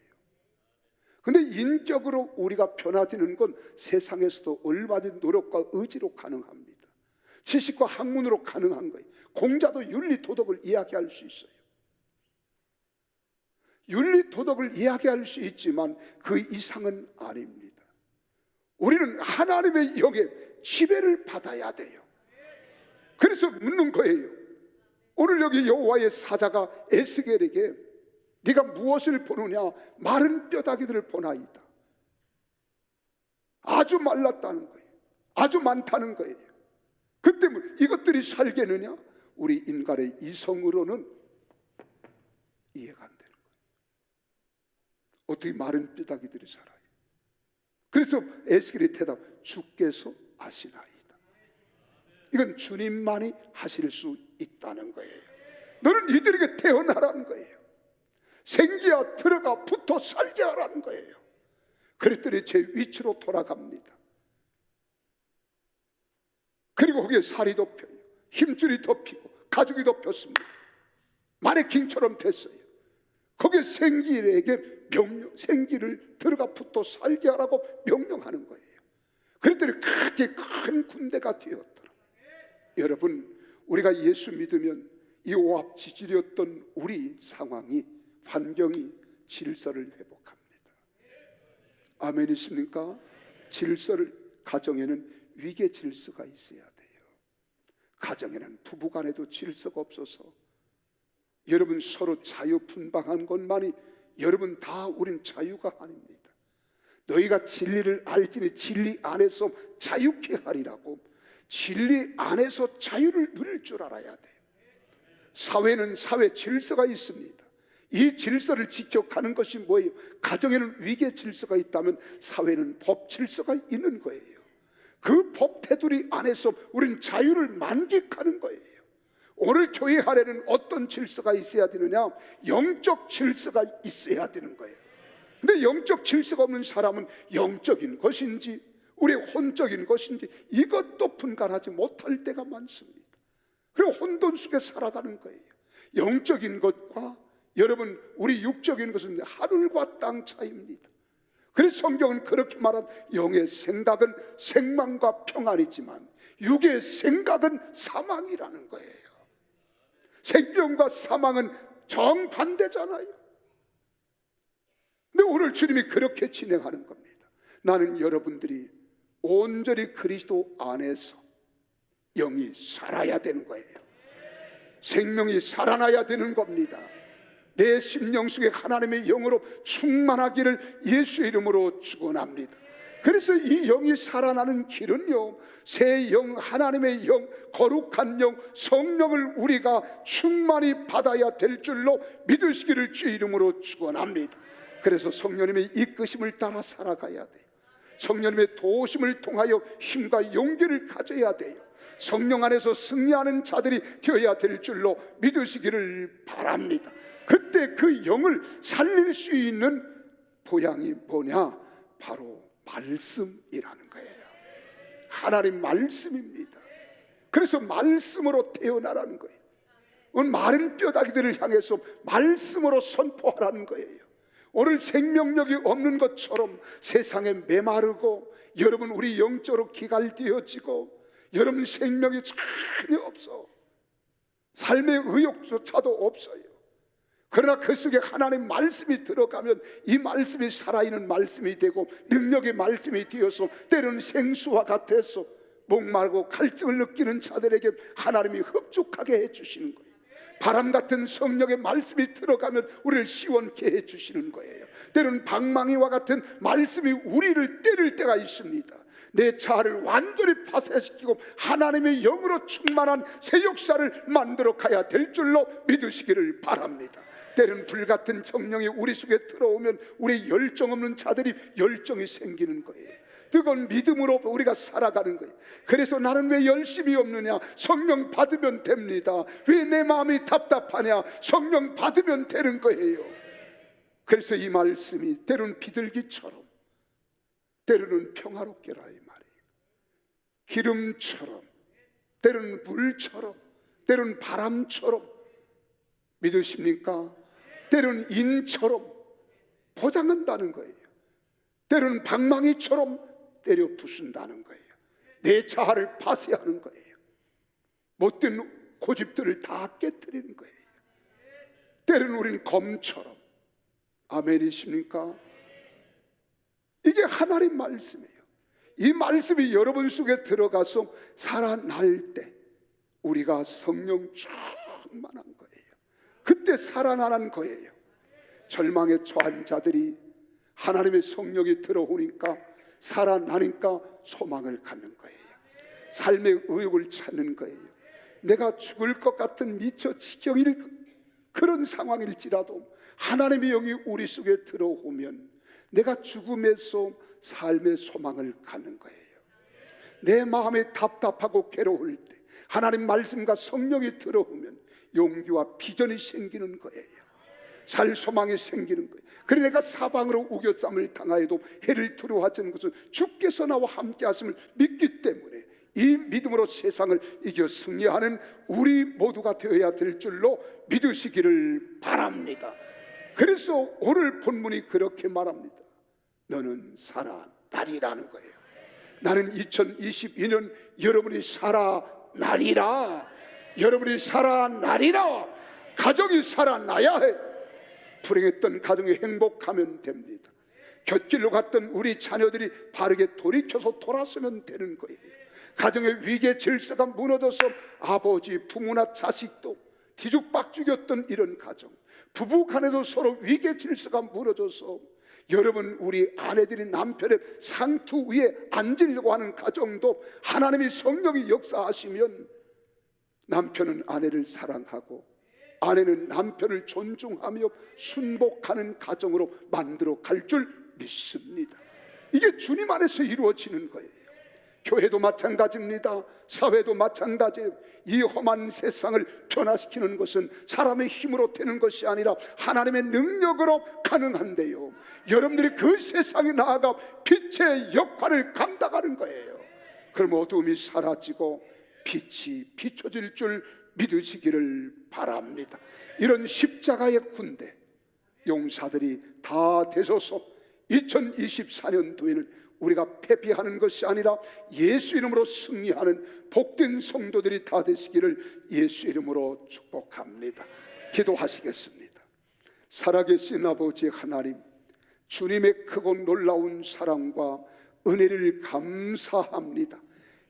근데 인격으로 우리가 변화되는 건 세상에서도 얼마든지 노력과 의지로 가능합니다. 지식과 학문으로 가능한 거예요. 공자도 윤리 도덕을 이야기할 수 있어요. 윤리 도덕을 이야기할 수 있지만 그 이상은 아닙니다. 우리는 하나님의 영의 지배를 받아야 돼요. 그래서 묻는 거예요. 오늘 여기 여호와의 사자가 에스겔에게 네가 무엇을 보느냐? 마른 뼈다귀들을 보나이다. 아주 말랐다는 거예요. 아주 많다는 거예요. 그때 이것들이 살겠느냐? 우리 인간의 이성으로는 이해가 안 되는 거예요. 어떻게 마른 뼈다귀들이 살아요? 그래서 에스겔이 대답, 주께서 아시나이다. 이건 주님만이 하실 수 있다는 거예요. 너는 이들에게 태어나라는 거예요. 생기야 들어가 붙어 살게 하라는 거예요. 그랬더니 제 위치로 돌아갑니다. 그리고 거기에 살이 덮여요. 힘줄이 덮이고 가죽이 덮였습니다. 마네킹처럼 됐어요. 거기에 생기에게 생기를 들어가 붙어 살게 하라고 명령하는 거예요. 그랬더니 크게 큰 군대가 되었더라. 여러분, 우리가 예수 믿으면 이 오합지졸이었던 우리 상황이, 환경이 질서를 회복합니다. 아멘이십니까? 질서를, 가정에는 위계 질서가 있어야 돼요. 가정에는 부부간에도 질서가 없어서 여러분 서로 자유분방한 것만이 여러분 다 우린 자유가 아닙니다. 너희가 진리를 알지니 진리 안에서 자유케 하리라고, 진리 안에서 자유를 누릴 줄 알아야 돼요. 사회는 사회 질서가 있습니다. 이 질서를 지켜가는 것이 뭐예요? 가정에는 위계 질서가 있다면 사회는 법 질서가 있는 거예요. 그 법 테두리 안에서 우리는 자유를 만끽하는 거예요. 오늘 교회 안에는 어떤 질서가 있어야 되느냐? 영적 질서가 있어야 되는 거예요. 근데 영적 질서가 없는 사람은 영적인 것인지 우리의 혼적인 것인지 이것도 분간하지 못할 때가 많습니다. 그리고 혼돈 속에 살아가는 거예요. 영적인 것과 여러분 우리 육적인 것은 하늘과 땅 차이입니다. 그래서 성경은 그렇게 말한, 영의 생각은 생망과 평안이지만 육의 생각은 사망이라는 거예요. 생명과 사망은 정반대잖아요. 근데 오늘 주님이 그렇게 진행하는 겁니다. 나는 여러분들이 온전히 그리스도 안에서 영이 살아야 되는 거예요. 생명이 살아나야 되는 겁니다. 내 심령 속에 하나님의 영으로 충만하기를 예수의 이름으로 축원합니다. 그래서 이 영이 살아나는 길은요, 새 영, 하나님의 영, 거룩한 영, 성령을 우리가 충만히 받아야 될 줄로 믿으시기를 주 이름으로 축원합니다. 그래서 성령님의 이끄심을 따라 살아가야 돼요. 성령님의 도우심을 통하여 힘과 용기를 가져야 돼요. 성령 안에서 승리하는 자들이 되어야 될 줄로 믿으시기를 바랍니다. 그때 그 영을 살릴 수 있는 보양이 뭐냐? 바로 말씀이라는 거예요. 하나님 말씀입니다. 그래서 말씀으로 태어나라는 거예요. 마른 뼈다귀들을 향해서 말씀으로 선포하라는 거예요. 오늘 생명력이 없는 것처럼 세상에 메마르고, 여러분 우리 영적으로 기갈되어지고, 여러분 생명이 전혀 없어. 삶의 의욕조차도 없어요. 그러나 그 속에 하나님 말씀이 들어가면 이 말씀이 살아있는 말씀이 되고 능력의 말씀이 되어서 때로는 생수와 같아서 목마르고 갈증을 느끼는 자들에게 하나님이 흡족하게 해주시는 거예요. 바람 같은 성령의 말씀이 들어가면 우리를 시원케 해주시는 거예요. 때로는 방망이와 같은 말씀이 우리를 때릴 때가 있습니다. 내 자아를 완전히 파쇄시키고 하나님의 영으로 충만한 새 역사를 만들어 가야 될 줄로 믿으시기를 바랍니다. 때로는 불같은 정령이 우리 속에 들어오면 우리 열정 없는 자들이 열정이 생기는 거예요. 뜨거운 믿음으로 우리가 살아가는 거예요. 그래서 나는 왜 열심이 없느냐? 성령 받으면 됩니다. 왜 내 마음이 답답하냐? 성령 받으면 되는 거예요. 그래서 이 말씀이 때로는 비둘기처럼, 때로는 평화롭게라 이 말이에요. 기름처럼, 때로는 물처럼, 때로는 바람처럼. 믿으십니까? 때로는 인처럼 포장한다는 거예요. 때로는 방망이처럼 때려 부순다는 거예요. 내 자아를 파쇄하는 거예요. 못된 고집들을 다 깨뜨리는 거예요. 때로는 우리는 검처럼. 아멘이십니까? 이게 하나님 말씀이에요. 이 말씀이 여러분 속에 들어가서 살아날 때 우리가 성령 충만한 거예요. 그때 살아나는 거예요. 절망에 처한 자들이 하나님의 성령이 들어오니까, 살아나니까 소망을 갖는 거예요. 삶의 의욕을 찾는 거예요. 내가 죽을 것 같은 미처 지경일 그런 상황일지라도 하나님의 영이 우리 속에 들어오면 내가 죽음에서 삶의 소망을 갖는 거예요. 내 마음이 답답하고 괴로울 때 하나님 말씀과 성령이 들어오면 용기와 비전이 생기는 거예요. 살 소망이 생기는 거예요. 그래 내가 사방으로 우겨쌈을 당하여도 해를 두려워하지 않는 것은 주께서 나와 함께 하심을 믿기 때문에 이 믿음으로 세상을 이겨 승리하는 우리 모두가 되어야 될 줄로 믿으시기를 바랍니다. 그래서 오늘 본문이 그렇게 말합니다. 너는 살아나리라는 거예요. 나는 2022년 여러분이 살아나리라. 여러분이 살아나리라. 가정이 살아나야 해. 불행했던 가정이 행복하면 됩니다. 곁길로 갔던 우리 자녀들이 바르게 돌이켜서 돌아서면 되는 거예요. 가정의 위계 질서가 무너져서 아버지, 부모나 자식도 뒤죽박죽이었던 이런 가정, 부부 간에도 서로 위계 질서가 무너져서 여러분 우리 아내들이 남편의 상투 위에 앉으려고 하는 가정도 하나님의 성령이 역사하시면 남편은 아내를 사랑하고 아내는 남편을 존중하며 순복하는 가정으로 만들어 갈 줄 믿습니다. 이게 주님 안에서 이루어지는 거예요. 교회도 마찬가지입니다. 사회도 마찬가지예요. 이 험한 세상을 변화시키는 것은 사람의 힘으로 되는 것이 아니라 하나님의 능력으로 가능한데요, 여러분들이 그 세상에 나아가 빛의 역할을 감당하는 거예요. 그럼 어두움이 사라지고 빛이 비춰질 줄 믿으시기를 바랍니다. 이런 십자가의 군대 용사들이 다 되소서 2024년도에는 우리가 패배하는 것이 아니라 예수 이름으로 승리하는 복된 성도들이 다 되시기를 예수 이름으로 축복합니다. 기도하시겠습니다. 살아계신 아버지 하나님, 주님의 크고 놀라운 사랑과 은혜를 감사합니다.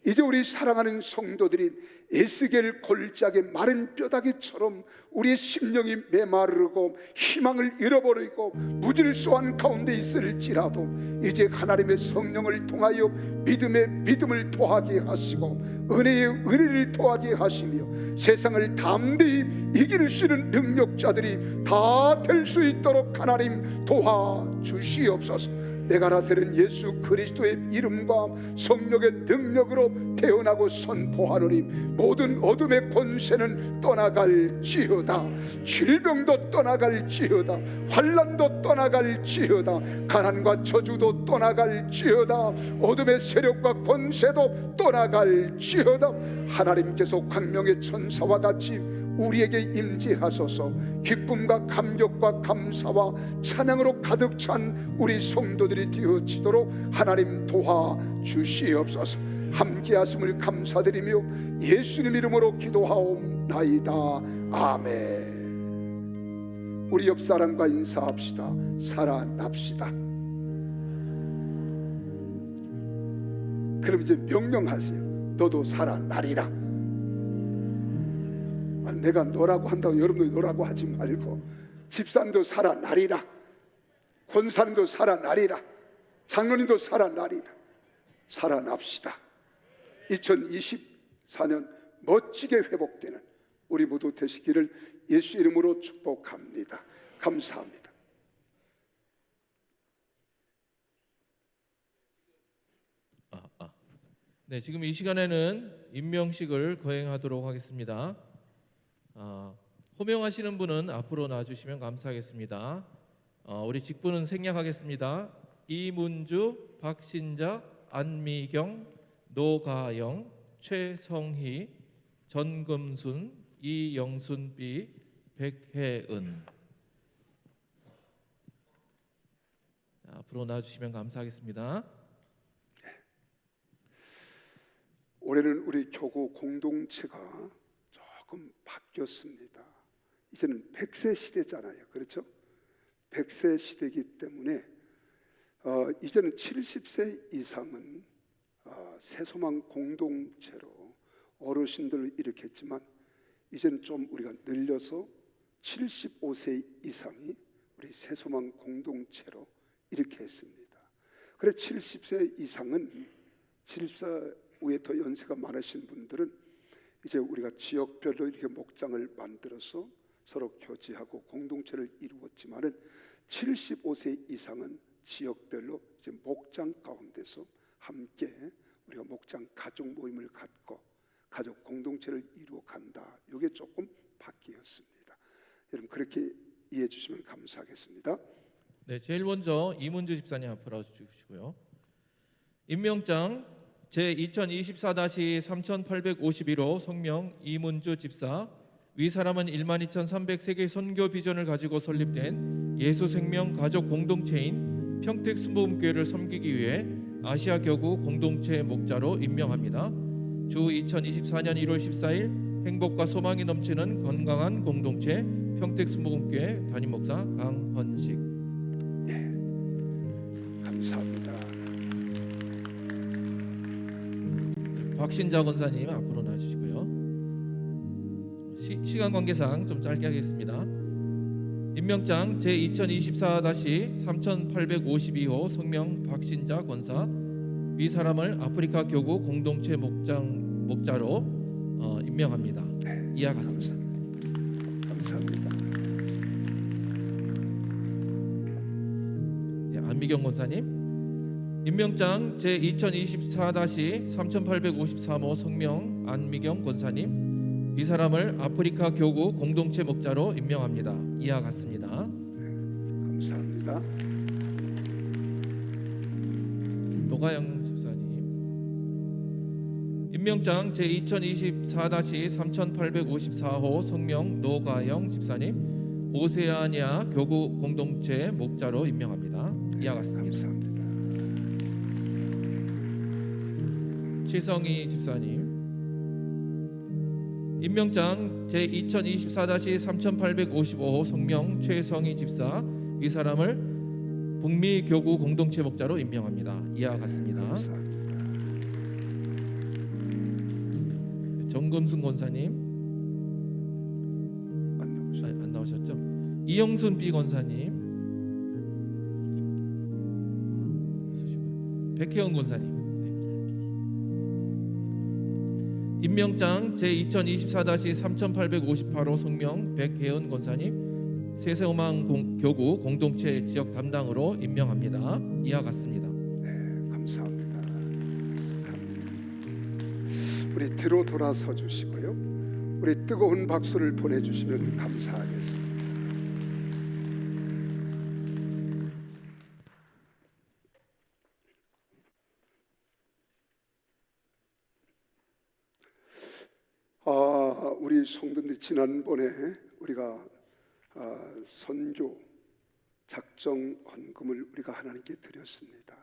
이제 우리 사랑하는 성도들이 에스겔 골짜기 마른 뼈다귀처럼 우리의 심령이 메마르고 희망을 잃어버리고 무질서한 가운데 있을지라도 이제 하나님의 성령을 통하여 믿음의 믿음을 더하게 하시고 은혜의 은혜를 더하게 하시며 세상을 담대히 이길 수 있는 능력자들이 다 될 수 있도록 하나님 도와주시옵소서. 내가 나서는 예수 그리스도의 이름과 성령의 능력으로 태어나고 선포하노니 모든 어둠의 권세는 떠나갈지어다. 질병도 떠나갈지어다. 환난도 떠나갈지어다. 가난과 저주도 떠나갈지어다. 어둠의 세력과 권세도 떠나갈지어다. 하나님께서 광명의 천사와 같이 우리에게 임재하소서. 기쁨과 감격과 감사와 찬양으로 가득 찬 우리 성도들이 되어지도록 하나님 도와주시옵소서. 함께 하심을 감사드리며 예수님 이름으로 기도하옵나이다. 아멘. 우리 옆 사람과 인사합시다. 살아납시다. 그럼 이제 명령하세요. 너도 살아나리라. 내가 너라고 한다고 여러분도 너라고 하지 말고, 집사님도 살아나리라, 권사님도 살아나리라, 장로님도 살아나리라. 살아납시다. 2024년 멋지게 회복되는 우리 모두 되시기를 예수 이름으로 축복합니다. 감사합니다.
네, 지금 이 시간에는 임명식을 거행하도록 하겠습니다. 호명하시는 분은 앞으로 나와주시면 감사하겠습니다. 우리 직분은 생략하겠습니다. 이문주, 박신자, 안미경, 노가영, 최성희, 전금순, 이영순비, 백혜은. 앞으로 나와주시면 감사하겠습니다.
올해는 우리 교구 공동체가 조금 바뀌었습니다. 이제는 100세 시대잖아요. 그렇죠? 100세 시대이기 때문에 이제는 70세 이상은 새소망 공동체로 어르신들을 일으켰지만 이제는 좀 우리가 늘려서 75세 이상이 우리 새소망 공동체로 이렇게 했습니다. 그래 70세 이상은 70세 후에 더 연세가 많으신 분들은 이제 우리가 지역별로 이렇게 목장을 만들어서 서로 교제하고 공동체를 이루었지만은 75세 이상은 지역별로 이제 목장 가운데서 함께 우리가 목장 가족 모임을 갖고 가족 공동체를 이루어 간다. 이게 조금 바뀌었습니다. 여러분 그렇게 이해해 주시면 감사하겠습니다.
네, 제일 먼저 이문주 집사님 앞으로 와주시고요. 임명장 제2024-3851호 성명 이문주 집사. 위 사람은 12,303개 선교 비전을 가지고 설립된 예수생명 가족 공동체인 평택순복음교회를 섬기기 위해 아시아 교구 공동체 목자로 임명합니다. 주 2024년 1월 14일 행복과 소망이 넘치는 건강한 공동체 평택순복음교회 담임 목사 강헌식.
감사합니다.
박신자 권사님 앞으로 나와주시고요. 시간 관계상 좀 짧게 하겠습니다. 임명장 제2024-3852호 성명 박신자 권사. 위 사람을 아프리카 교구 공동체 목자로 임명합니다. 이와 같습니다.
감사합니다.
안미경 권사님. 임명장 제2024-3853호 성명 안미경 권사님. 이 사람을 아프리카 교구 공동체 목자로 임명합니다. 이와 같습니다.
감사합니다.
노가영 집사님. 임명장 제2024-3854호 성명 노가영 집사님. 오세아니아 교구 공동체 목자로 임명합니다. 이와 같습니다.
감사합니다.
최성희 집사님. 임명장 제2024-3855호 성명 최성희 집사. 이 사람을 북미 교구 공동체 목자로 임명합니다. 이와 같습니다.
감사합니다.
정금순 권사님 안 나오셨죠? 이영순 B 권사님, 백혜원 권사님. 임명장 제2024-3858호 성명 백혜원 권사님 세세오망 교구 공동체 지역 담당으로 임명합니다. 이와 같습니다.
네, 감사합니다. 우리 뒤로 돌아서 주시고요. 우리 뜨거운 박수를 보내주시면 감사하겠습니다. 우리 성도들이 지난번에 우리가 선교 작정 헌금을 우리가 하나님께 드렸습니다.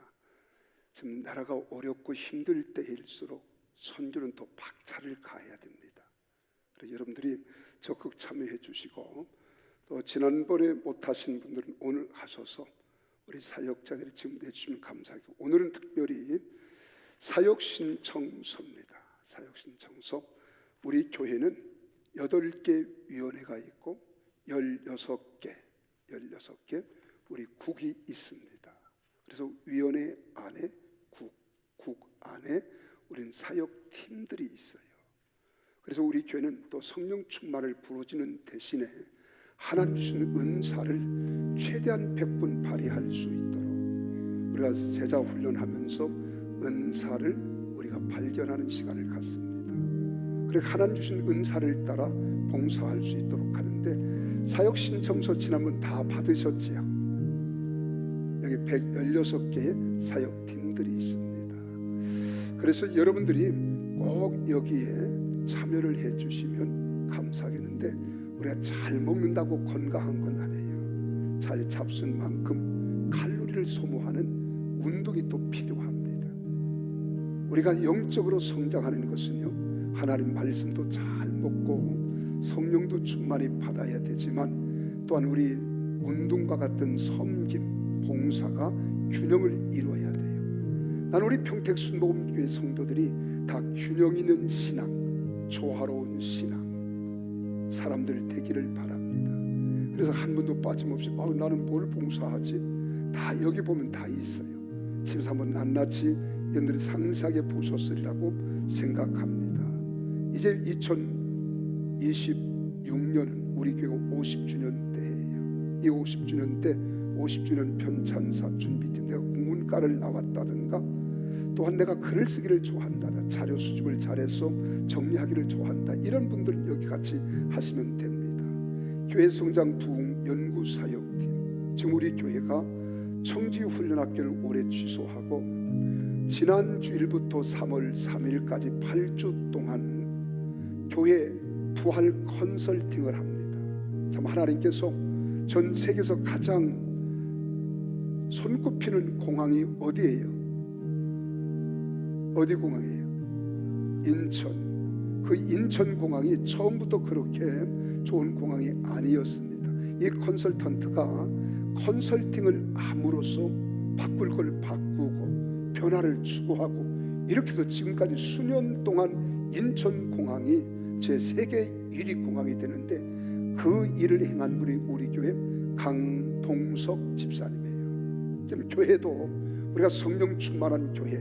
지금 나라가 어렵고 힘들 때일수록 선교는 더 박차를 가해야 됩니다. 그래서 여러분들이 적극 참여해 주시고, 또 지난번에 못하신 분들은 오늘 하셔서 우리 사역자들이 지금 내주시면 감사하고, 오늘은 특별히 사역 신청서입니다. 사역 신청서. 우리 교회는 8개 위원회가 있고 16개 우리 국이 있습니다. 그래서 위원회 안에 국 안에 우리는 사역팀들이 있어요. 그래서 우리 교회는 또 성령 충만을 부르짖는 대신에 하나님 주신 은사를 최대한 100분 발휘할 수 있도록 우리가 제자 훈련하면서 은사를 우리가 발견하는 시간을 갖습니다. 그리고 하나님 주신 은사를 따라 봉사할 수 있도록 하는데, 사역 신청서 지난번 다 받으셨지요? 여기 116개의 사역팀들이 있습니다. 그래서 여러분들이 꼭 여기에 참여를 해주시면 감사하겠는데, 우리가 잘 먹는다고 건강한 건 아니에요. 잘 잡순 만큼 칼로리를 소모하는 운동이 또 필요합니다. 우리가 영적으로 성장하는 것은요, 하나님 말씀도 잘 먹고 성령도 충만히 받아야 되지만, 또한 우리 운동과 같은 섬김, 봉사가 균형을 이루어야 돼요. 나는 우리 평택순복음교회 성도들이 다 균형 있는 신앙, 조화로운 신앙 사람들 되기를 바랍니다. 그래서 한 분도 빠짐없이 나는 뭘 봉사하지? 다 여기 보면 다 있어요. 집에서 한번 낱낱이 여러분들이 상세하게 보셨으리라고 생각합니다. 이제 2026년은 우리 교회가 50주년 때예요. 이 50주년 때 50주년 편찬사 준비팀, 내가 국문과를 나왔다든가, 또한 내가 글을 쓰기를 좋아한다, 자료 수집을 잘해서 정리하기를 좋아한다, 이런 분들은 여기 같이 하시면 됩니다. 교회 성장 부흥 연구 사역팀, 지금 우리 교회가 청지훈련학교를 올해 취소하고 지난 주일부터 3월 3일까지 8주 동안 교회 부활 컨설팅을 합니다. 참 하나님께서 전 세계에서 가장 손꼽히는 공항이 어디예요? 어디 공항이에요? 인천. 그 인천 공항이 처음부터 그렇게 좋은 공항이 아니었습니다. 이 컨설턴트가 컨설팅을 함으로써 바꿀 걸 바꾸고 변화를 추구하고, 이렇게 해서 지금까지 수년 동안 인천 공항이 제 세계 1위 공항이 되는데, 그 일을 행한 분이 우리 교회 강동석 집사님이에요. 지금 교회도 우리가 성령 충만한 교회,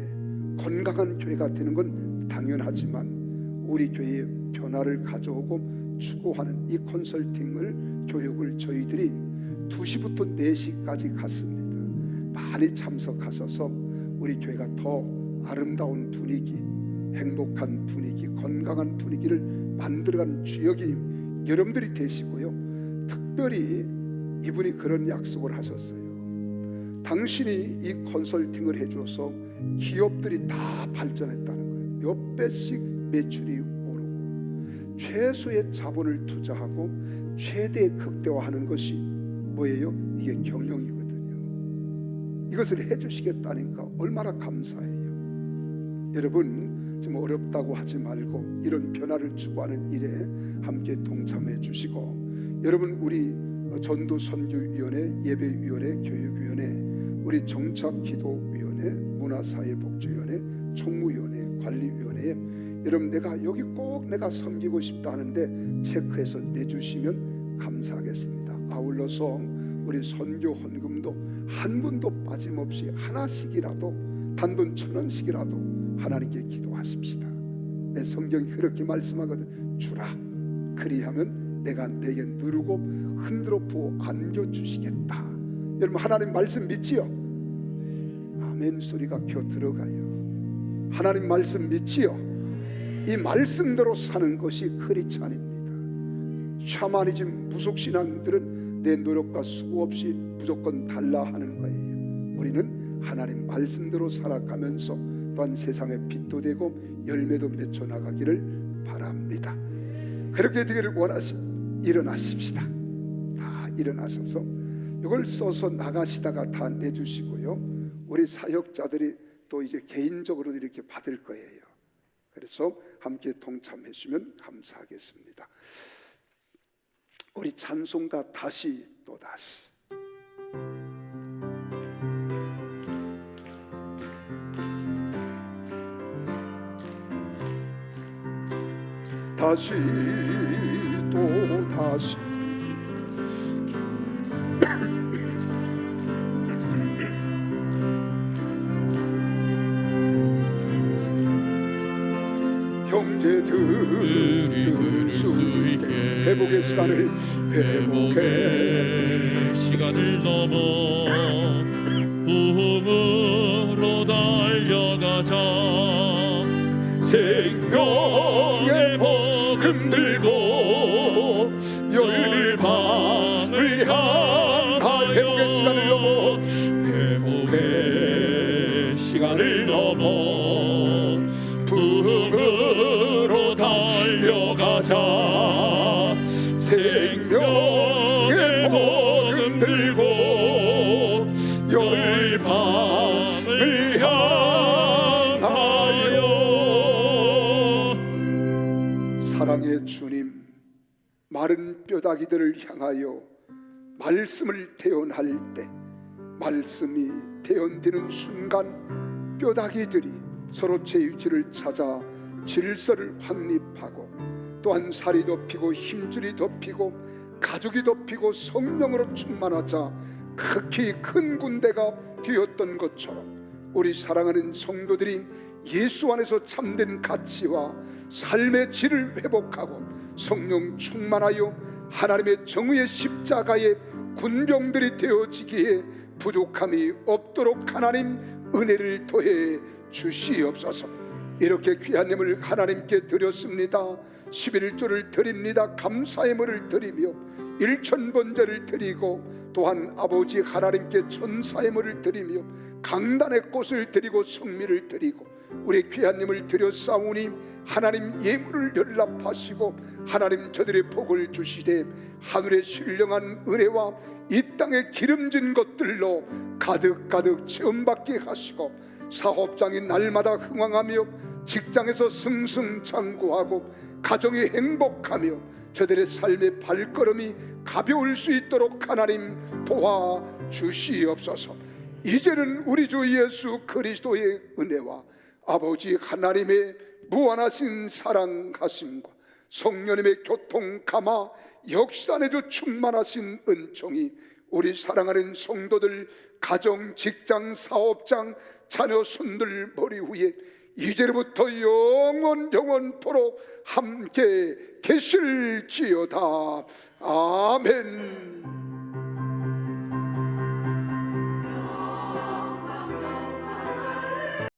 건강한 교회가 되는 건 당연하지만, 우리 교회의 변화를 가져오고 추구하는 이 컨설팅을, 교육을 저희들이 2시부터 4시까지 갔습니다. 많이 참석하셔서 우리 교회가 더 아름다운 분위기, 행복한 분위기, 건강한 분위기를 만들어가는 주역이 여러분들이 되시고요. 특별히 이분이 그런 약속을 하셨어요. 당신이 이 컨설팅을 해줘서 기업들이 다 발전했다는 거예요. 몇 배씩 매출이 오르고 최소의 자본을 투자하고 최대 극대화하는 것이 뭐예요? 이게 경영이거든요. 이것을 해주시겠다니까 얼마나 감사해요. 여러분, 지금 어렵다고 하지 말고 이런 변화를 추구하는 일에 함께 동참해 주시고, 여러분 우리 전도선교위원회, 예배위원회, 교육위원회, 우리 정착기도위원회, 문화사회복지위원회, 총무위원회, 관리위원회에 여러분 내가 여기 꼭 내가 섬기고 싶다 하는데 체크해서 내주시면 감사하겠습니다. 아울러서 우리 선교 헌금도 한 분도 빠짐없이 하나씩이라도 단돈 1,000원씩이라도 하나님께 기도하십시다. 내 성경이 그렇게 말씀하거든. 주라, 그리하면 내가 내게 누르고 흔들어 부어 안겨주시겠다. 여러분 하나님 말씀 믿지요? 아멘 소리가 겨 들어가요. 하나님 말씀 믿지요? 이 말씀대로 사는 것이 크리스찬입니다. 샤머니즘 무속신앙들은 내 노력과 수고 없이 무조건 달라 하는 거예요. 우리는 하나님 말씀대로 살아가면서 또한 세상에 빛도 되고 열매도 맺혀 나가기를 바랍니다. 그렇게 되기를 원하시면 일어나십시다. 다 일어나셔서 이걸 써서 나가시다가 다 내주시고요. 우리 사역자들이 또 이제 개인적으로 이렇게 받을 거예요. 그래서 함께 동참해 주시면 감사하겠습니다. 우리 찬송가 다시 또 다시 다시 또 다시 형제들이 들을 수 있게 회복의 시간을
넘어 부흥으로 달려가자.
생명의 복음 들고 열방을 향하여 회복의 시간을 넘어 회복의 시간을 넘어 부흥으로 달려가자. 생명의 복음 들고 열방을 향하여. 사랑의 주님, 마른 뼈다귀들을 향하여 말씀을 태연할 때, 말씀이 태연되는 순간 뼈다귀들이 서로 제 위치를 찾아 질서를 확립하고 또한 살이 덮이고 힘줄이 덮이고 가죽이 덮이고 성령으로 충만하자 극히 큰 군대가 되었던 것처럼 우리 사랑하는 성도들이 예수 안에서 참된 가치와 삶의 질을 회복하고 성령 충만하여 하나님의 정의의 십자가의 군병들이 되어지기에 부족함이 없도록 하나님 은혜를 더해 주시옵소서. 이렇게 귀한 예물을 하나님께 드렸습니다. 11조를 드립니다. 감사의 물을 드리며 일천번제를 드리고 또한 아버지 하나님께 천사의 물을 드리며 강단의 꽃을 드리고 성미를 드리고 우리 귀한 예물을 드렸사오니 하나님 예물을 연락하시고 하나님 저들의 복을 주시되 하늘의 신령한 은혜와 이 땅에 기름진 것들로 가득가득 체험받게 하시고 사업장이 날마다 흥왕하며 직장에서 승승장구하고 가정이 행복하며 저들의 삶의 발걸음이 가벼울 수 있도록 하나님 도와주시옵소서. 이제는 우리 주 예수 그리스도의 은혜와 아버지 하나님의 무한하신 사랑하심과 성령님의 교통 감화 역사 내주 충만하신 은총이 우리 사랑하는 성도들 가정, 직장, 사업장, 자녀, 손들 머리 위에 이제부터 영원토록 함께 계실지어다. 아멘.